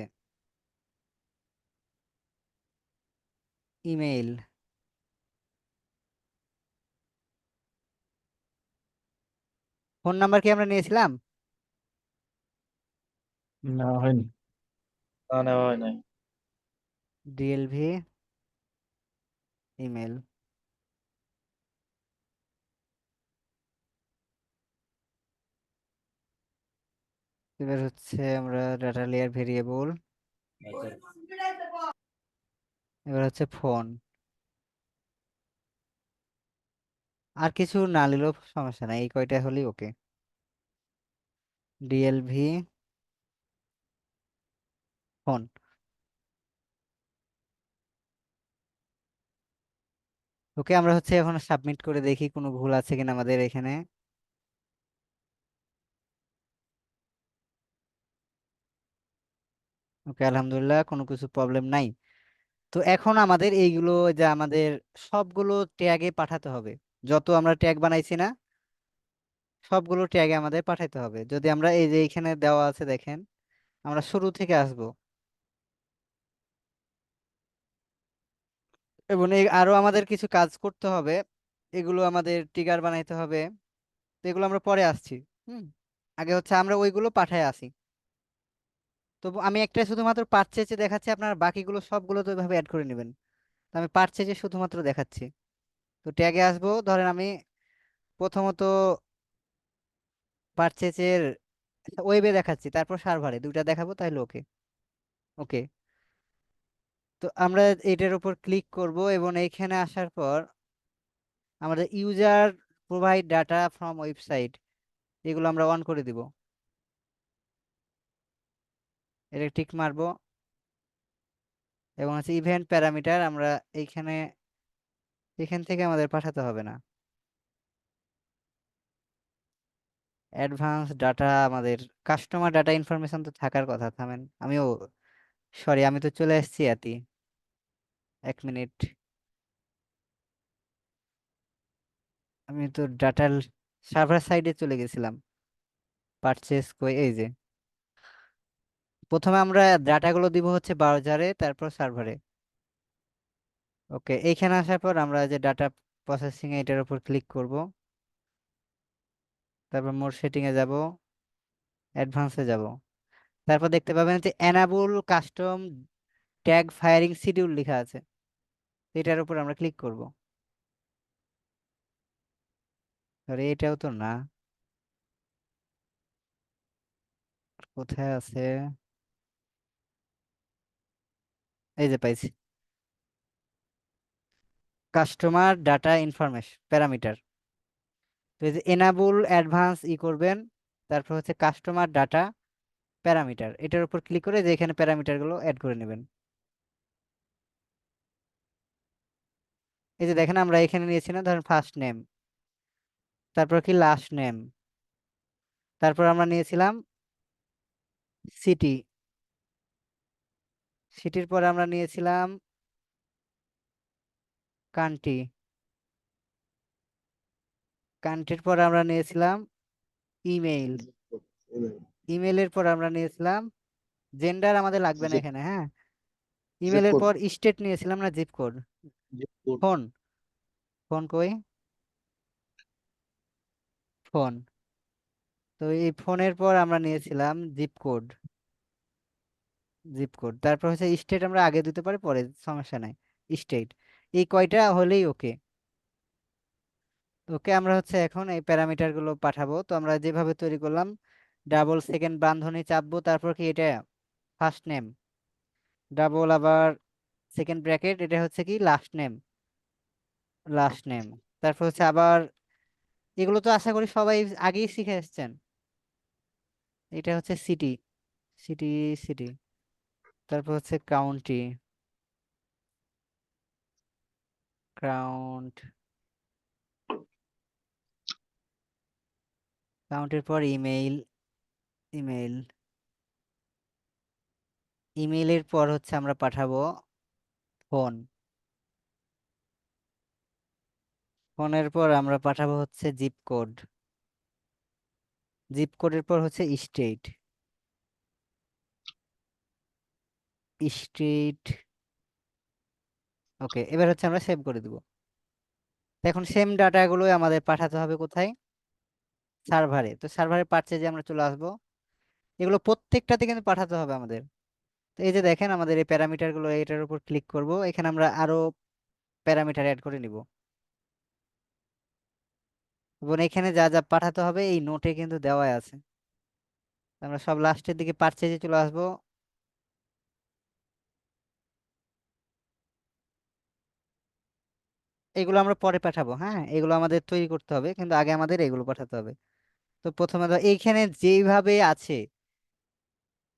ইমেইল। ফোন নাম্বার কি আমরা নিয়েছিলাম? না হয়নি, না নেওয়া হয় নাই। DLV email. এবার হচ্ছে আমরা ডাটা লেয়ার ভেরিয়েবল, এবার হচ্ছে ফোন। আর কিছু না নিলেও সমস্যা নাই, এই কয়টা হলেই ওকে। DLV phone. ওকে, আমরা হচ্ছে এখন সাবমিট করে দেখি কোনো ভুল আছে কিনা আমাদের এখানে। ওকে, আলহামদুলিল্লাহ, কোনো কিছু প্রবলেম নাই। তো এখন আমাদের এইগুলো, যে আমাদের সবগুলো ট্যাগে পাঠাতে হবে। যত আমরা ট্যাগ বানাইছি না, সবগুলো ট্যাগে আমাদের পাঠাতে হবে। যদি আমরা এই যে এখানে দেওয়া আছে দেখেন, আমরা শুরু থেকে আসব, এবং এই আরো আমাদের কিছু কাজ করতে হবে। এগুলো আমাদের ট্রিগার বানাইতে হবে। তো এগুলো আমরা পরে আসছি। হুম, আগে হচ্ছে আমরা ওইগুলো পাঠায় আসি। তবু আমি একটা শুধুমাত্র পারচেজে দেখাচ্ছি, আপনার বাকিগুলো সবগুলো তো এভাবে অ্যাড করে নেবেন। তো আমি পারচেজে শুধুমাত্র দেখাচ্ছি। তো ট্যাগে আসবো, ধরেন আমি প্রথমত পারচেজের ওয়েবে দেখাচ্ছি, তারপর সার্ভারে দুইটা দেখাবো, তাহলে ওকে। ওকে, তো আমরা এটার উপর ক্লিক করব, এবং এইখানে আসার পর আমাদের user provide data from website, এগুলো আমরা অন করে দিব। এটা টিক মারবো, এবং হচ্ছে ইভেন্ট প্যারামিটার আমরা এইখানে, এখান থেকে আমাদের পাঠাতে হবে না। অ্যাডভান্স ডাটা, আমাদের কাস্টমার ডাটা ইনফরমেশন তো থাকার কথা। থামেন, আমিও সরি, আমি তো চলে এসেছি এতি। 1 মিনিট, আমি তো ডাটার সার্ভার সাইডে চলে গেছিলাম। পারচেস কই, এই যে প্রথমে আমরা ডাটাগুলো দিব হচ্ছে ব্রাউজারে, তারপর সার্ভারে। ওকে, এইখানে আসার পর আমরা যে ডাটা প্রসেসিং এটার উপর ক্লিক করব, তারপর মোর সেটিং এ যাব, অ্যাডভান্সে যাব। তারপর দেখতে পাবেন যে enable custom tag firing schedule লেখা আছে, এটার উপর আমরা ক্লিক করব। আরে এটাও তো না, কোথায় আছে? এই যে পাইছি, কাস্টমার ডাটা ইনফরমেশন প্যারামিটার। তো এই যে এনাবল অ্যাডভান্স করবেন, তারপর হচ্ছে কাস্টমার ডাটা প্যারামিটার, এটার উপর ক্লিক করে যে এখানে প্যারামিটার গুলো অ্যাড করে নেবেন। এই যে দেখেন, আমরা এখানে নিয়েছি না, ধরেন ফার্স্ট নেম, তারপর কি লাস্ট নেম, তারপর আমরা নিয়েছিলাম সিটি, সিটির পরে আমরা নিয়েছিলাম কান্ট্রি, কান্ট্রির পরে আমরা নিয়েছিলাম ইমেইল, ইমেইলের পর আমরা নিয়েছিলাম জেন্ডার আমাদের লাগবে না জিপ এখানে, হ্যাঁ। জিপ ইমেলের কোড পর স্টেট নিয়েছিলাম না, zip code. Zip code phone, phone কই, ফোন। তো এই ফোনের পর আমরা নিয়েছিলাম জিপ কোড, জিপ কোড। তারপর হচ্ছে স্টেট আমরা আগে দিতে পারি পরে, সমস্যা নাই। স্টেট, এই কয়টা হলেই ওকে। ওকে, আমরা হচ্ছে এখন এই প্যারামিটার গুলো পাঠাবো। তো আমরা যেভাবে তৈরি করলাম, ডাবল সেকেন্ড বন্ধনী চাপবো, তারপর কি এটা ফার্স্ট নেম, ডাবল আবার সেকেন্ড ব্র্যাকেট, এটা হচ্ছে কি লাস্ট নেম, লাস্ট নেম। তারপর হচ্ছে আবার, এগুলো তো আশা করি সবাই আগেই শিখে এসেছেন। এটা হচ্ছে সিটি, সিটি, সিটি। তারপর হচ্ছে কাউন্টি, কাউন্ট, কাউন্টের পর ইমেইল, ইমেইল, ইমেইলের পর হচ্ছে আমরা পাঠাবো ফোন, ফোনের পর আমরা পাঠাবো হচ্ছে জিপ কোড, জিপ কোডের পর হচ্ছে স্টেট, স্টেট। ওকে, এবার হচ্ছে আমরা সেভ করে দিব। তো এখন সেম ডাটাগুলো আমাদের পাঠাতে হবে কোথায়, সার্ভারে। তো সার্ভারে পারচেজে আমরা চলে আসবো, এগুলো প্রত্যেকটাতে কিন্তু পাঠাতে হবে আমাদের। তো এই যে দেখেন আমাদের এই প্যারামিটার গুলো, এটার উপর ক্লিক করব, এখানে আমরা আরো প্যারামিটার অ্যাড করে নিব, এবং এখানে যা যা পাঠাতে হবে এই নোটে কিন্তু দেওয়াই আছে। তো আমরা সব লাস্টের দিকে পারচেজে চলে আসবো। এগুলো আমরা পরে পাঠাবো, হ্যাঁ, এগুলো আমাদের তৈরি করতে হবে, কিন্তু আগে আমাদের এগুলো পাঠাতে হবে। তো প্রথমে তো এইখানে যেইভাবে আছে,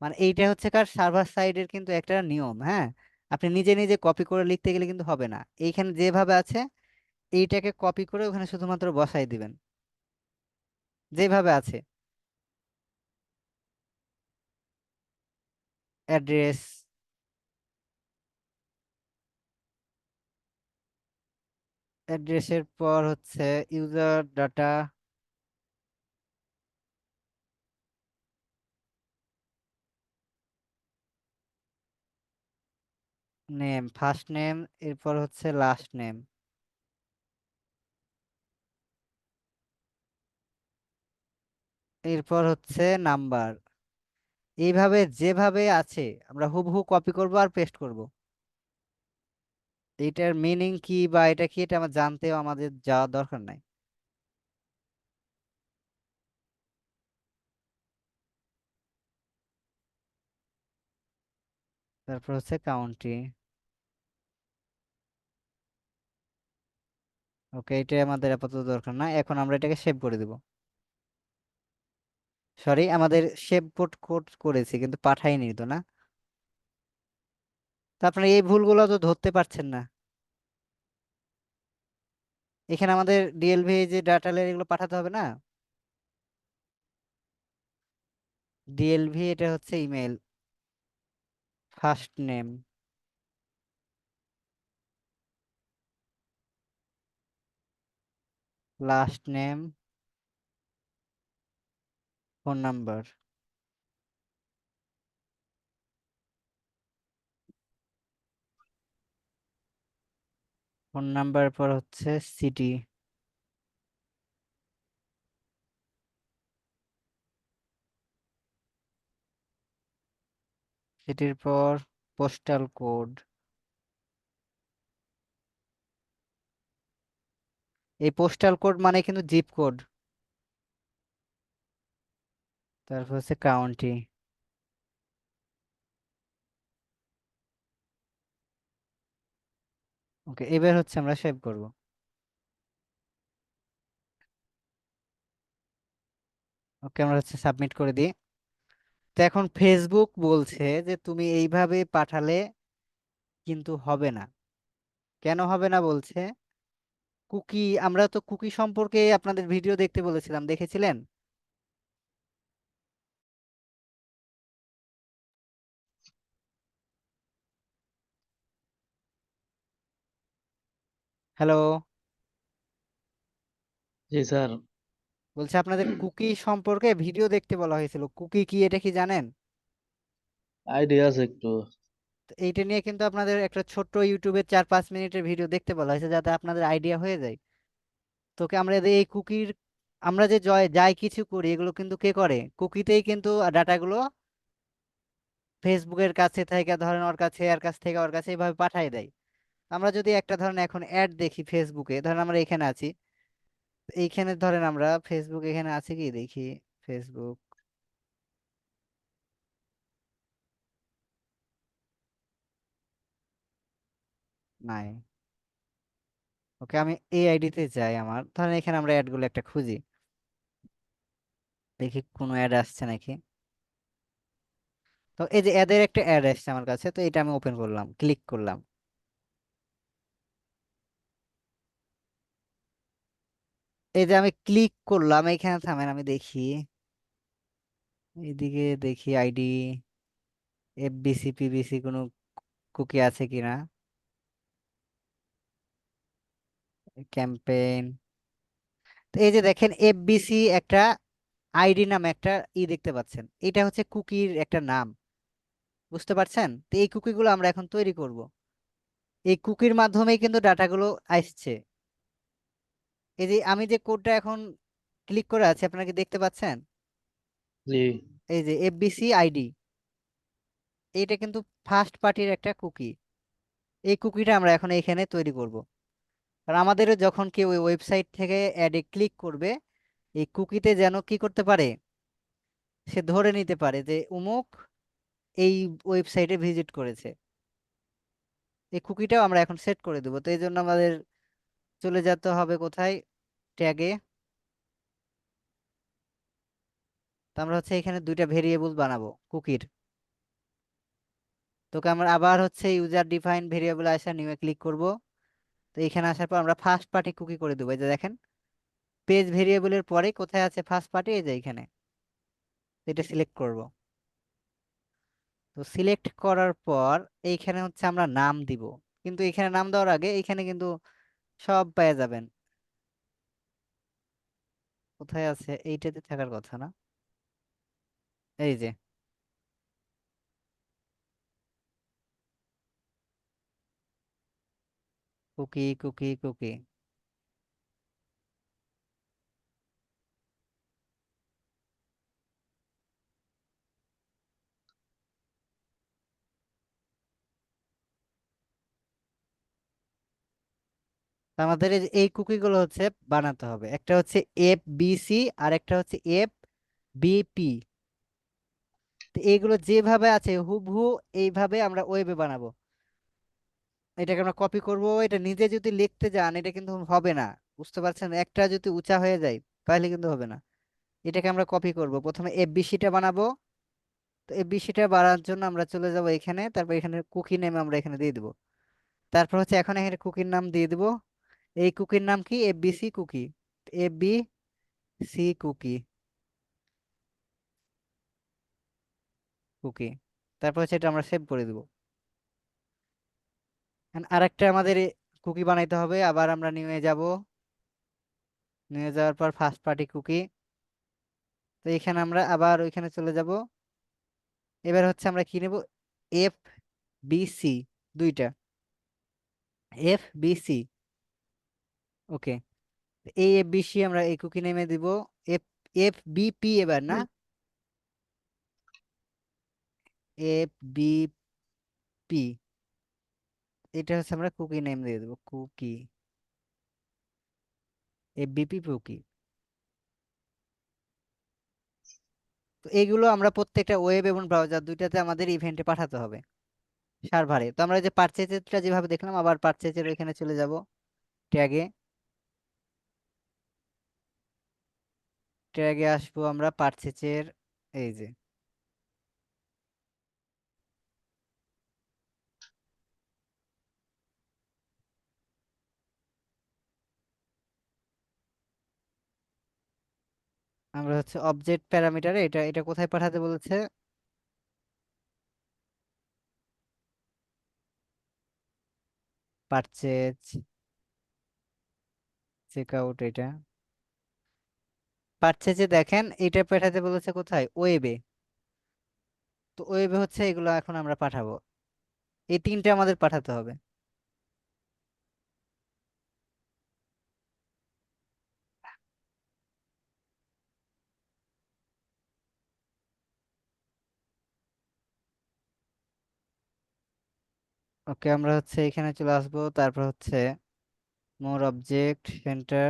মানে এইটা হচ্ছে কার সার্ভার সাইডের কিন্তু একটা নিয়ম, হ্যাঁ। আপনি নিজে নিজে কপি করে লিখতে গেলে কিন্তু হবে না। এইখানে যেভাবে আছে এইটাকে কপি করে ওখানে শুধুমাত্র বসাই দিবেন, যেভাবে আছে। অ্যাড্রেস, অ্যাড্রেসের পর হচ্ছে user data, name, first name, এরপর হচ্ছে লাস্ট নেম, এরপর হচ্ছে নাম্বার। এইভাবে যেভাবে আছে আমরা হুবহু কপি করব আর পেস্ট করব। এইটার মিনিং কি বা এটা কি, এটা আমার জানতেও আমাদের যাওয়ার দরকার নাই। তারপর হচ্ছে কাউন্টি। ওকে, এটা আমাদের আপাতত দরকার না, এখন আমরা এটাকে সেভ করে দিব। সরি, আমাদের সেভ কোড কোড করেছি কিন্তু পাঠাইনি তো, না? তো আপনারা এই ভুলগুলো তো ধরতে পারছেন না। এখানে আমাদের ডিএলভি যে ডাটা লেয়ার এগুলো পাঠাতে হবে না, ডিএলভি, এটা হচ্ছে email, first name, last name, phone number. Phone number পর হচ্ছে সিটি, সিটির পর পোস্টাল কোড। এই পোস্টাল কোড মানে কিন্তু জিপ কোড। তারপর হচ্ছে কাউন্টি। ওকে, এবার হচ্ছে আমরা সেভ করব। ওকে, আমরা হচ্ছে সাবমিট করে দিই। তো এখন ফেসবুক বলছে যে তুমি এইভাবে পাঠালে কিন্তু হবে না। কেন হবে না বলছে, কুকি, আমরা তো কুকি সম্পর্কে আপনাদের ভিডিও দেখতে বলেছিলাম, দেখেছিলেন? হ্যালো, জি স্যার। বলছে আপনাদের কুকি সম্পর্কে ভিডিও দেখতে বলা হয়েছিল, কুকি কি এটা কি জানেন? আইডিয়া আছে একটু। তো এইটা নিয়ে কিন্তু আপনাদের একটা ছোট্ট ইউটিউবে 4-5 মিনিটের ভিডিও দেখতে বলা হয়েছে যাতে আপনাদের আইডিয়া হয়ে যায়। তোকে আমরা এই কুকির, আমরা যে যাই কিছু করি এগুলো কিন্তু কে করে, কুকিতেই কিন্তু ডাটাগুলো ফেসবুকের কাছে থেকে ধরেন ওর কাছে, এর কাছ থেকে ওর কাছে এইভাবে পাঠায় দেয়। আমরা যদি একটা ধরেন এখন অ্যাড দেখি ফেসবুকে, ধরেন আমরা এখানে আছি, এইখানে ধরেন আমরা ফেসবুক এখানে আছে কি দেখি, ফেসবুক নাই। ওকে, আমি এই আইডিতে যাই, আমার ধরেন এখানে আমরা অ্যাডগুলো একটা খুঁজি, দেখি কোনো অ্যাড আসছে নাকি। তো এই যে অ্যাডের একটা অ্যাড আসছে আমার কাছে, তো এটা আমি ওপেন করলাম, ক্লিক করলাম। এই যে আমি ক্লিক করলাম, এখানে থামেন আমি দেখি, এইদিকে দেখি আইডি এফবিসি পিবিসি কোনো কুকি আছে কিনা, ক্যাম্পেইন। তো এই যে দেখেন এফবিসি একটা আইডি নামে একটা দেখতে পাচ্ছেন, এটা হচ্ছে কুকির একটা নাম, বুঝতে পারছেন? তো এই কুকিগুলো আমরা এখন তৈরি করব, এই কুকির মাধ্যমেই কিন্তু ডাটাগুলো আসছে। এই যে আমি যে কোডটা এখন ক্লিক করে আছি, আপনারা কি দেখতে পাচ্ছেন? জি। এই যে এফবিসি আইডি, এইটা কিন্তু ফার্স্ট পার্টির একটা কুকি। এই কুকিটা আমরা এখন এখানে তৈরি করব। আর আমাদেরও যখন কেউ ওই ওয়েবসাইট থেকে অ্যাডে ক্লিক করবে, এই কুকিতে যেন কি করতে পারে, সে ধরে নিতে পারে যে উমুক এই ওয়েবসাইটে ভিজিট করেছে। এই কুকিটাও আমরা এখন সেট করে দেবো। তো এই জন্য আমাদের চলে যেতে হবে কোথায়, ট্যাগে। তো আমরা হচ্ছে এখানে দুইটা ভেরিয়েবল বানাবো কুকির। তোকে আমরা আবার হচ্ছে ইউজার ডিফাইন ভেরিয়েবল আসা নিউ ক্লিক করব। তো এখানে আসার পর আমরা ফার্স্ট পার্টি কুকি করে দেবো। এই যে দেখেন পেজ ভেরিয়েবলের পরে কোথায় আছে ফার্স্ট পার্টি, এই যে এখানে, এটা সিলেক্ট করব। তো সিলেক্ট করার পর এইখানে হচ্ছে আমরা নাম দিব, কিন্তু এখানে নাম দেওয়ার আগে এইখানে কিন্তু সব পেয়ে যাবেন, কোথায় আছে এইটাতে থাকার কথা না, এই যে কুকি কুকি কুকি। আমাদের এই কুকিগুলো হচ্ছে বানাতে হবে, একটা হচ্ছে এফ বিসি আর একটা হচ্ছে এফ বিপি। তো এইগুলো যেভাবে আছে হুবহু এইভাবে আমরা ওয়েবে বানাবো। এটাকে আমরা কপি করব, এটা নিজে যদি লিখতে যান এটা কিন্তু হবে না, বুঝতে পারছেন? একটা যদি উঁচা হয়ে যায় তাহলে কিন্তু হবে না। এটাকে আমরা কপি করব, প্রথমে এফবিসিটা বানাবো। তো এফবিসিটা বানানোর জন্য আমরা চলে যাব এখানে, তারপর এখানে কুকি নেম আমরা এখানে দিয়ে দিব। তারপর হচ্ছে এখন এখানে কুকির নাম দিয়ে দিব। এই কুকির নাম কি, FBC cookie, FBC cookie cookie. তারপর হচ্ছে এটা আমরা সেভ করে দিব। আরেকটা আমাদের কুকি বানাইতে হবে, আবার আমরা নিয়ে যাব, নিয়ে যাওয়ার পর ফার্স্ট পার্টি কুকি। তো এখানে আমরা আবার ওইখানে চলে যাব। এবার হচ্ছে আমরা কি নেব, এফ বিসি, দুইটা এফ বিসি। ওকে, এই এফ বিসি আমরা এই কুকি নেমে দিব। এফ এফ বিপি এবার না, এফ বিপি, এটা হচ্ছে আমরা কুকি নেম দিয়ে দেবো, কুকি এফ বিপি কুকি। তো এইগুলো আমরা প্রত্যেকটা ওয়েব এবং ব্রাউজার দুইটাতে আমাদের ইভেন্টে পাঠাতে হবে, সার্ভারে। তো আমরা যে পারচেজটা যেভাবে দেখলাম, আবার পারচেজের ওইখানে চলে যাব, ট্যাগে, ট্যাগে আসবো আমরা পারচেজের, এই যে আমরা হচ্ছে অবজেক্ট প্যারামিটারে এটা এটা কোথায় পাঠাতে বলেছে, পারচেজ চেক আউট, এটা পারচেজে দেখেন এটা পাঠাতে বলেছে কোথায়, ওয়েবে। তো ওইভাবে হচ্ছে এগুলো এখন আমরা পাঠাবো, এই তিনটে আমাদের পাঠাতে হবে। ওকে, আমরা হচ্ছে এখানে চলে আসবো, তারপর হচ্ছে মোর অবজেক্ট সেন্টার,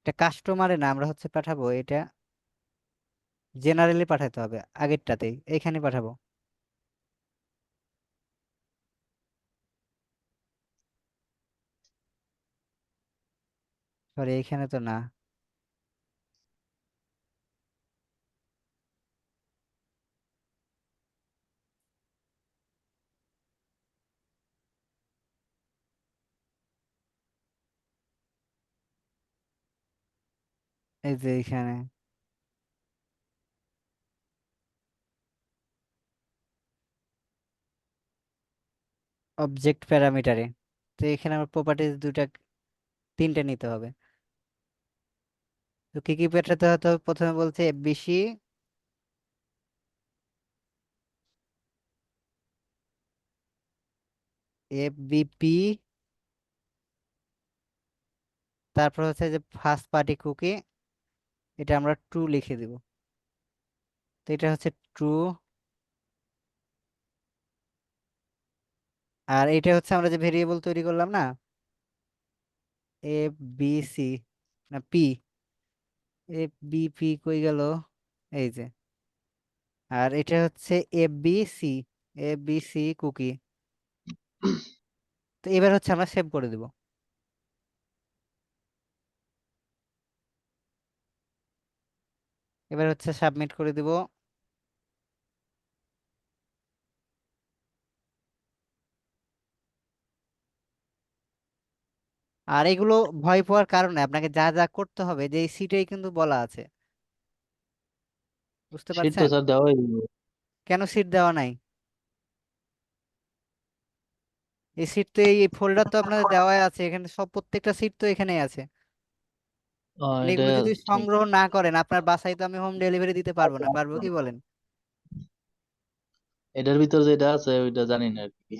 এটা কাস্টমারে না, আমরা হচ্ছে পাঠাবো এটা জেনারেলি পাঠাতে হবে, আগেরটাতেই এইখানে পাঠাবো। সরি, এইখানে তো না। এই যে এইখানে অবজেক্ট প্যারামিটারে, তো এখানে আমার প্রপার্টিজ দুইটা তিনটে নিতে হবে। তো কি কি পাঠাতে হতো, প্রথমে বলছে এফবিসি, এফবিপি, তারপর হচ্ছে যে ফার্স্ট পার্টি কুকি, এটা আমরা ট্রু লিখে দিব। তো এটা হচ্ছে ট্রু, আর এটা হচ্ছে আমরা যে ভেরিয়েবল তৈরি করলাম না, এফ বি সি, না পি, এফ বি পি কই গেল, এই যে। আর এটা হচ্ছে F B C, F B C cookie. তো এবার হচ্ছে আমরা সেভ করে দিব। এবার হচ্ছে সাবমিট করে দিব। আর এগুলো ভয় পাওয়ার কারণে আপনাকে যা যা করতে হবে যে এই সিটেই কিন্তু বলা আছে, বুঝতে শীট তো পারছেন? স্যার দেওয়াই দিবে। কেন সিট দেওয়া নাই? এই সিট তো, এই ফোল্ডার তো আপনাদের দেওয়াই আছে, এখানে সব প্রত্যেকটা সিট তো এখানেই আছে। মানে এটা এগুলো যদি ঠিক। সংগ্রহ না করেন, আপনার বাসায় তো আমি হোম ডেলিভারি দিতে পারবো না, পারবো কি বলেন? এটার ভিতর যেটা আছে ওইটা জানি না আর কি।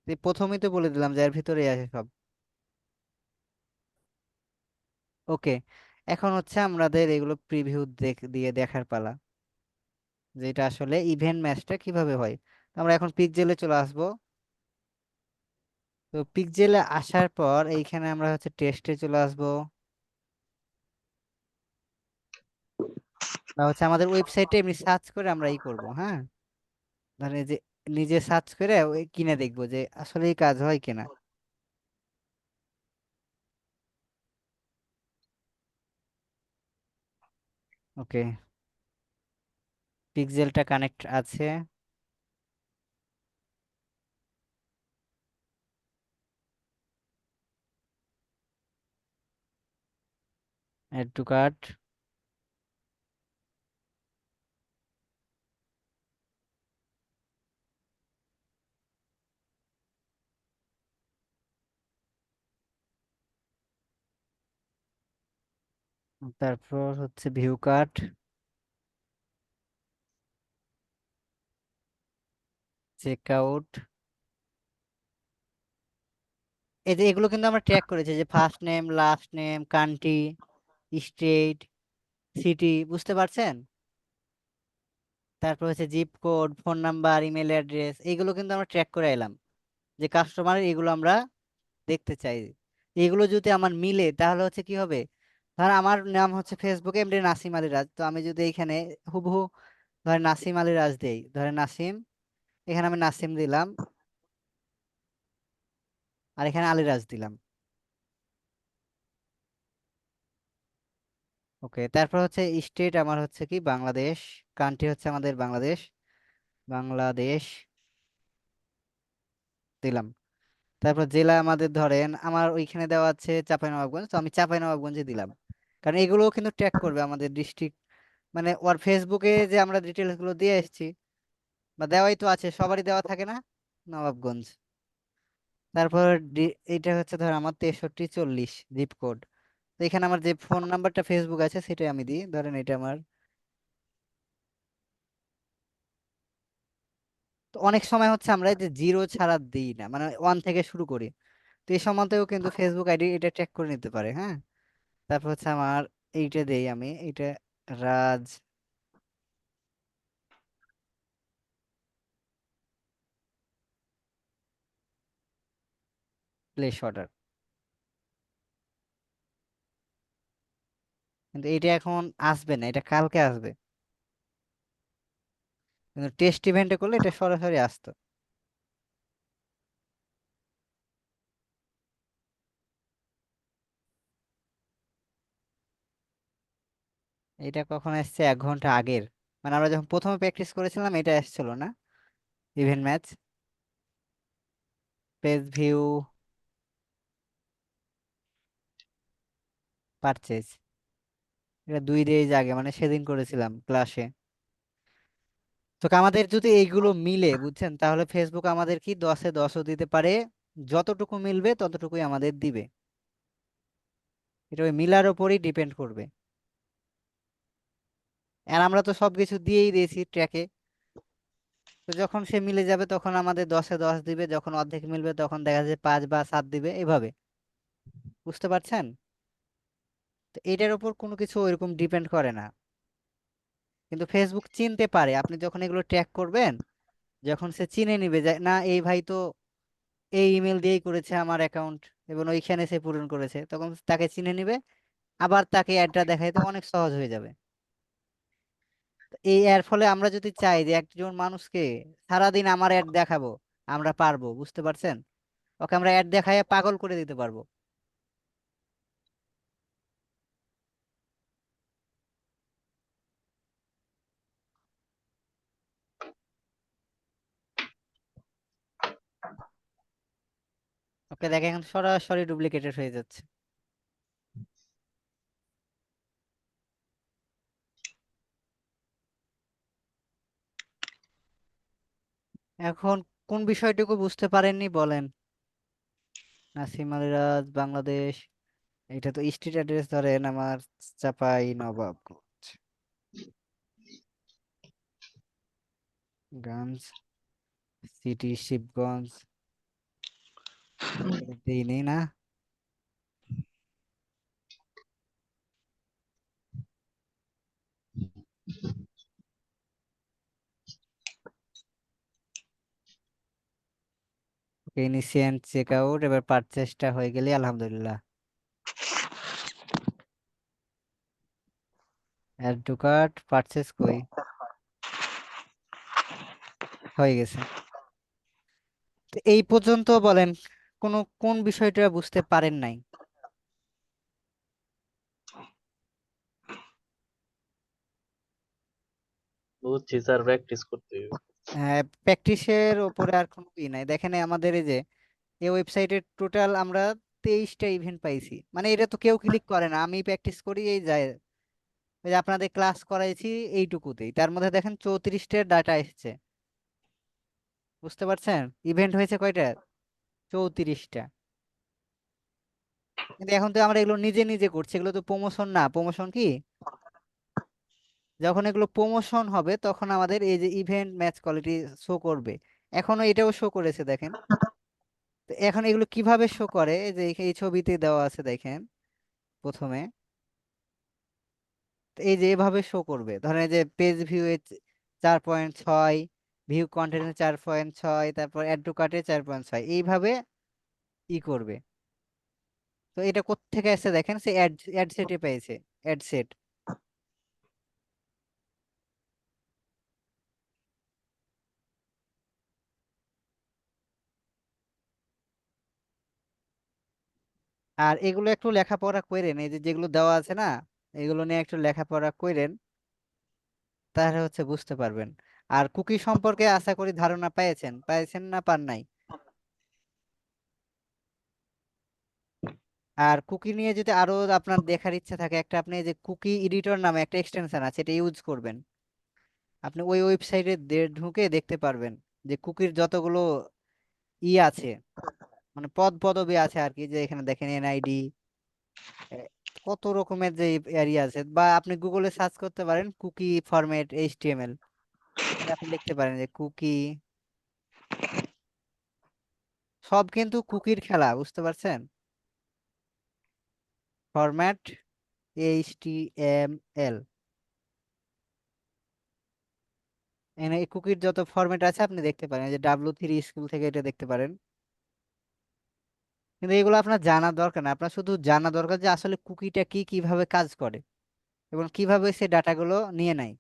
এই প্রথমেই তো বলে দিলাম যে এর ভিতরেই আছে সব। ওকে, এখন হচ্ছে আমাদের এগুলো প্রিভিউ দিয়ে দেখার পালা, যে এটা আসলে ইভেন্ট ম্যাচটা কিভাবে হয়। তো আমরা এখন পিকজেলে চলে আসবো। তো পিকজেলে আসার পর এইখানে আমরা হচ্ছে টেস্টে চলে আসবো, বা হচ্ছে আমাদের ওয়েবসাইটে এমনি সার্চ করে আমরা করব, হ্যাঁ। ধরেন এই যে নিজে সার্চ করে ওই কিনে দেখবো যে আসলে এই কাজ হয় কিনা। ওকে, পিক্সেলটা কানেক্ট আছে। অ্যাড টু কার্ট, তারপর হচ্ছে ভিউ কার্ট, চেক আউট। এই যে এগুলো কিন্তু আমরা ট্র্যাক করেছি, যে first name, last name, country, state, city, বুঝতে পারছেন? তারপর হচ্ছে zip code, phone number, email address, এইগুলো কিন্তু আমরা ট্র্যাক করে এলাম, যে কাস্টমারের এগুলো আমরা দেখতে চাই। এগুলো যদি আমার মিলে তাহলে হচ্ছে কি হবে, ধর আমার নাম হচ্ছে ফেসবুকে এমডি নাসিম আলী রাজ, তো আমি যদি এখানে হুবহু ধরেন নাসিম আলী রাজ দেই, ধরেন নাসিম, এখানে আমি নাসিম দিলাম, আর এখানে আলী রাজ দিলাম। ওকে, তারপর হচ্ছে স্টেট আমার হচ্ছে কি বাংলাদেশ, কান্ট্রি হচ্ছে আমাদের বাংলাদেশ, বাংলাদেশ দিলাম। তারপর জেলা আমাদের ধরেন আমার ওইখানে দেওয়া আছে চাঁপাইনবাবগঞ্জ, তো আমি চাঁপাইনবাবগঞ্জে দিলাম। কারণ এগুলোও কিন্তু ট্র্যাক করবে আমাদের ডিস্ট্রিক্ট, মানে ওর ফেসবুকে যে আমরা ডিটেলস গুলো দিয়ে এসেছি, বা দেওয়াই তো আছে, সবারই দেওয়া থাকে না, নবাবগঞ্জ। তারপর এটা হচ্ছে ধর আমার 6340 জিপ কোড, তো এখানে আমার যে ফোন নাম্বারটা ফেসবুক আছে সেটাই আমি দিই, ধরেন এটা আমার। তো অনেক সময় হচ্ছে আমরা এই যে জিরো ছাড়া দিই না, মানে ওয়ান থেকে শুরু করি। তো এই সময়তেও কিন্তু ফেসবুক আইডি এটা ট্র্যাক করে নিতে পারে, হ্যাঁ। তারপর হচ্ছে আমার এইটা দেই আমি, এইটা রাজ প্লেস অর্ডার। কিন্তু এটা এখন আসবে না, এটা কালকে আসবে। কিন্তু টেস্ট ইভেন্টে করলে এটা সরাসরি আসতো। এটা কখন এসছে? 1 ঘন্টা আগের। মানে আমরা যখন প্রথমে প্র্যাকটিস করেছিলাম এটা এসছিল না। Event match, page view, purchase, এটা 2 ডেজ আগে, মানে সেদিন করেছিলাম ক্লাসে। তো আমাদের যদি এইগুলো মিলে, বুঝছেন, তাহলে ফেসবুক আমাদের কি 10-এ 10ও দিতে পারে। যতটুকু মিলবে ততটুকুই আমাদের দিবে। এটা ওই মিলার ওপরই ডিপেন্ড করবে। আর আমরা তো সবকিছু দিয়েই দিয়েছি ট্র্যাকে। তো যখন সে মিলে যাবে তখন আমাদের 10-এ 10 দিবে, যখন অর্ধেক মিলবে তখন দেখা যায় 5 বা 7 দিবে, এভাবে। বুঝতে পারছেন? তো এটার উপর কোনো কিছু ওইরকম ডিপেন্ড করে না। কিন্তু ফেসবুক চিনতে পারে, আপনি যখন এগুলো ট্র্যাক করবেন, যখন সে চিনে নিবে যে না এই ভাই তো এই ইমেল দিয়েই করেছে আমার অ্যাকাউন্ট, এবং ওইখানে সে পূরণ করেছে, তখন তাকে চিনে নিবে। আবার তাকে অ্যাডটা দেখাইতে অনেক সহজ হয়ে যাবে। তো এই এর ফলে আমরা যদি চাই যে একজন মানুষকে সারাদিন আমার অ্যাড দেখাবো, আমরা পারবো। বুঝতে পারছেন? ওকে আমরা অ্যাড দেখায় পাগল করে দিতে পারবো। ওকে দেখে এখন সরাসরি ডুপ্লিকেটেড হয়ে যাচ্ছে। এখন কোন বিষয়টুকু বুঝতে পারেননি বলেন? নাসিম আলিরাজ, বাংলাদেশ। এটা তো স্ট্রিট অ্যাড্রেস, ধরেন আমার চাপাই নবাবগঞ্জ, গঞ্জ, সিটি শিবগঞ্জ। দিইনি না। ইনিশিয়েন্ট চেক আউট, এবার পারচেসটা হয়ে গেলে আলহামদুলিল্লাহ। অ্যাড টু কার্ট, পারচেস কই? হয়ে গেছে। তো এই পর্যন্ত বলেন কোন বিষয়টা বুঝতে পারেন নাই? বুঝছি স্যার, প্র্যাকটিস করতে হবে। হ্যাঁ, প্র্যাকটিসের ওপরে আর কোনো ই নাই। দেখেন আমাদের এই যে এই ওয়েবসাইটে টোটাল আমরা 23টা ইভেন্ট পাইছি, মানে এটা তো কেউ ক্লিক করে না, আমি প্র্যাকটিস করি এই যায়। ওই যে আপনাদের ক্লাস করাইছি এইটুকুতেই, তার মধ্যে দেখেন 34টা ডাটা এসেছে। বুঝতে পারছেন? ইভেন্ট হয়েছে কয়টা? 34টা। কিন্তু এখন তো আমরা এগুলো নিজে নিজে করছি, এগুলো তো প্রমোশন না। প্রমোশন কি? যখন এগুলো প্রমোশন হবে তখন আমাদের এই যে ইভেন্ট ম্যাচ কোয়ালিটি শো করবে। এখনো এটাও শো করেছে, দেখেন। তো এখন এগুলো কিভাবে শো করে, এই যে এই ছবিতে দেওয়া আছে দেখেন প্রথমে। তো এই যে এভাবে শো করবে, ধরেন এই যে পেজ ভিউ এ 4.6, ভিউ কন্টেন্ট 4.6, তারপর অ্যাড টু কার্টে 4.6, এইভাবে ই করবে। তো এটা কোত্থেকে আসছে দেখেন, সে অ্যাড অ্যাড সেটে পেয়েছে। Ad set. আর এগুলো একটু লেখাপড়া করেন, এই যে যেগুলো দেওয়া আছে না, এগুলো নিয়ে একটু লেখাপড়া করেন, তাহলে হচ্ছে বুঝতে পারবেন। আর কুকি সম্পর্কে আশা করি ধারণা পেয়েছেন, পেয়েছেন না পান নাই? আর কুকি নিয়ে যদি আরো আপনার দেখার ইচ্ছা থাকে, একটা আপনি এই যে কুকি এডিটর নামে একটা এক্সটেনশন আছে, এটা ইউজ করবেন। আপনি ওই ওয়েবসাইটে ঢুকে দেখতে পারবেন যে কুকির যতগুলো ই আছে, মানে পদবি আছে আর কি, যে এখানে দেখেন এনআইডি, কত রকমের যে এরিয়া আছে, বা আপনি গুগলে সার্চ করতে পারেন কুকি ফরম্যাট এইচটিএমএল, আপনি লিখতে পারেন যে কুকি, সব কিন্তু কুকির খেলা, বুঝতে পারছেন? ফরম্যাট এইচটিএমএল, এখানে এই কুকির যত ফরম্যাট আছে আপনি দেখতে পারেন, এই যে W3 স্কুল থেকে এটা দেখতে পারেন। কিন্তু এগুলো আপনার জানা দরকার না, আপনার শুধু জানা দরকার যে আসলে কুকিটা কি, কিভাবে কাজ করে, এবং কিভাবে সে ডাটাগুলো নিয়ে নেয়।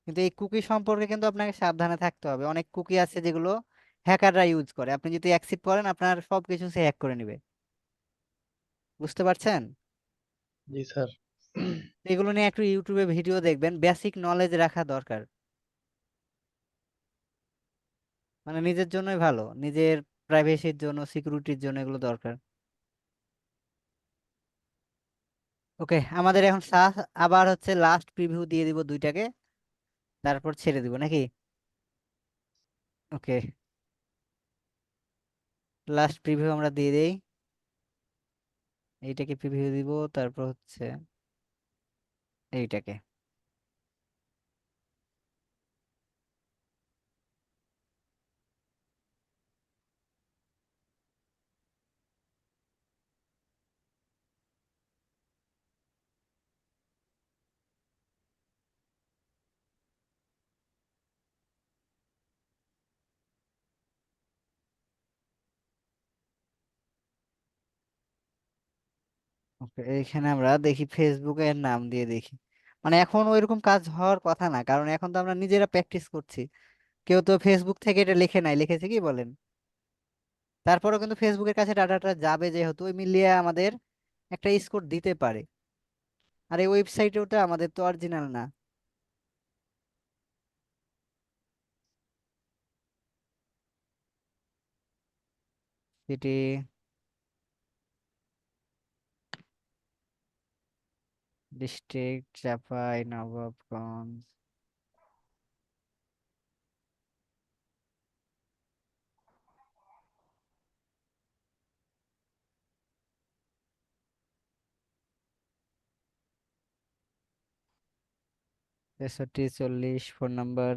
কিন্তু এই কুকি সম্পর্কে কিন্তু আপনাকে সাবধানে থাকতে হবে, অনেক কুকি আছে যেগুলো হ্যাকাররা ইউজ করে, আপনি যদি অ্যাকসেপ্ট করেন আপনার সবকিছু সে হ্যাক করে নেবে, বুঝতে পারছেন? জি স্যার। তো এগুলো নিয়ে একটু ইউটিউবে ভিডিও দেখবেন, বেসিক নলেজ রাখা দরকার, মানে নিজের জন্যই ভালো, নিজের প্রাইভেসির জন্য, সিকিউরিটির জন্য এগুলো দরকার। ওকে, আমাদের এখন আবার হচ্ছে লাস্ট প্রিভিউ দিয়ে দিব দুইটাকে, তারপর ছেড়ে দিব নাকি? ওকে, লাস্ট প্রিভিউ আমরা দিয়ে দেই, এইটাকে প্রিভিউ দিব, তারপর হচ্ছে এইটাকে। ওকে, এইখানে আমরা দেখি ফেসবুকের নাম দিয়ে দেখি, মানে এখন ওইরকম কাজ হওয়ার কথা না, কারণ এখন তো আমরা নিজেরা প্র্যাকটিস করছি, কেউ তো ফেসবুক থেকে এটা লিখে নাই, লিখেছে কি বলেন? তারপরেও কিন্তু ফেসবুকের কাছে ডাটাটা যাবে, যেহেতু ওই মিলিয়ে আমাদের একটা স্কোর দিতে পারে, আর এই ওয়েবসাইটে ওটা আমাদের তো অরিজিনাল না। City, district Chapai Nawabganj, 6340 phone number.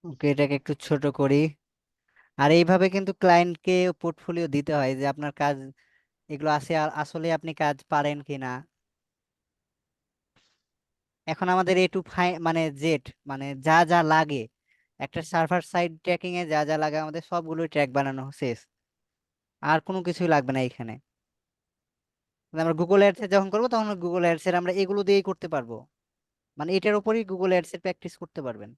ওকে, এটাকে একটু ছোট করি। আর এইভাবে কিন্তু ক্লায়েন্টকে পোর্টফোলিও দিতে হয় যে আপনার কাজ এগুলো আছে, আর আসলে আপনি কাজ পারেন কিনা। এখন আমাদের এ টু মানে জেড, মানে যা যা লাগে, একটা সার্ভার সাইড ট্র্যাকিং এ যা যা লাগে আমাদের সবগুলো ট্র্যাক বানানো শেষ, আর কোনো কিছুই লাগবে না এখানে। মানে আমরা গুগল অ্যাডস এ যখন করবো তখন গুগল অ্যাডস এর আমরা এগুলো দিয়েই করতে পারবো, মানে এটার উপরই গুগল অ্যাডস এর প্র্যাকটিস করতে পারবেন।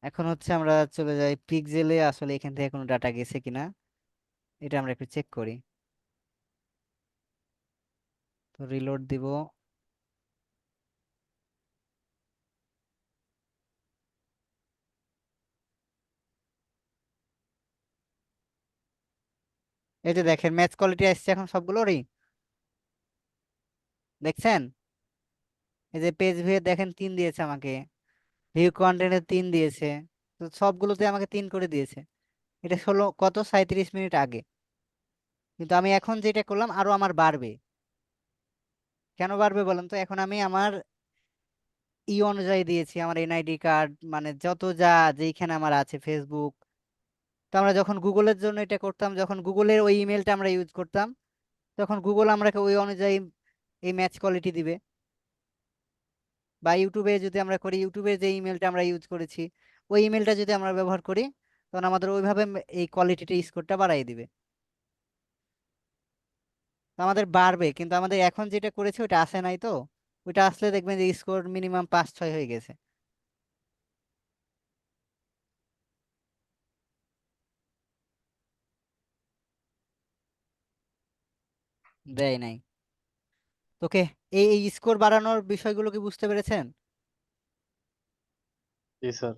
এখন হচ্ছে আমরা চলে যাই পিক্সেলে, আসলে এখান থেকে কোনো ডাটা গেছে কিনা এটা আমরা একটু চেক করি। তো রিলোড দিব। এই যে দেখেন ম্যাচ কোয়ালিটি আসছে এখন সবগুলোরই, দেখছেন? এই যে পেজ ভিউ দেখেন 3 দিয়েছে আমাকে, ভিউ কন্টেন্টে 3 দিয়েছে, তো সবগুলোতে আমাকে 3 করে দিয়েছে। এটা হলো কত, 37 মিনিট আগে। কিন্তু আমি এখন যেটা করলাম আরো আমার বাড়বে, কেন বাড়বে বলেন তো? এখন আমি আমার অনুযায়ী দিয়েছি, আমার এনআইডি কার্ড, মানে যত যা যেইখানে আমার আছে ফেসবুক। তো আমরা যখন গুগলের জন্য এটা করতাম, যখন গুগলের ওই ইমেলটা আমরা ইউজ করতাম, তখন গুগল আমরাকে ওই অনুযায়ী এই ম্যাচ কোয়ালিটি দিবে। বা ইউটিউবে যদি আমরা করি, ইউটিউবে যে ইমেলটা আমরা ইউজ করেছি ওই ইমেলটা যদি আমরা ব্যবহার করি, তখন আমাদের ওইভাবে এই কোয়ালিটিটা স্কোরটা বাড়াই দিবে। তো আমাদের বাড়বে, কিন্তু আমাদের এখন যেটা করেছি ওটা আসে নাই তো, ওইটা আসলে দেখবেন যে স্কোর মিনিমাম 5-6 হয়ে গেছে। দেয় নাই। ওকে, এই স্কোর বাড়ানোর বিষয়গুলো কি বুঝতে পেরেছেন? জি স্যার।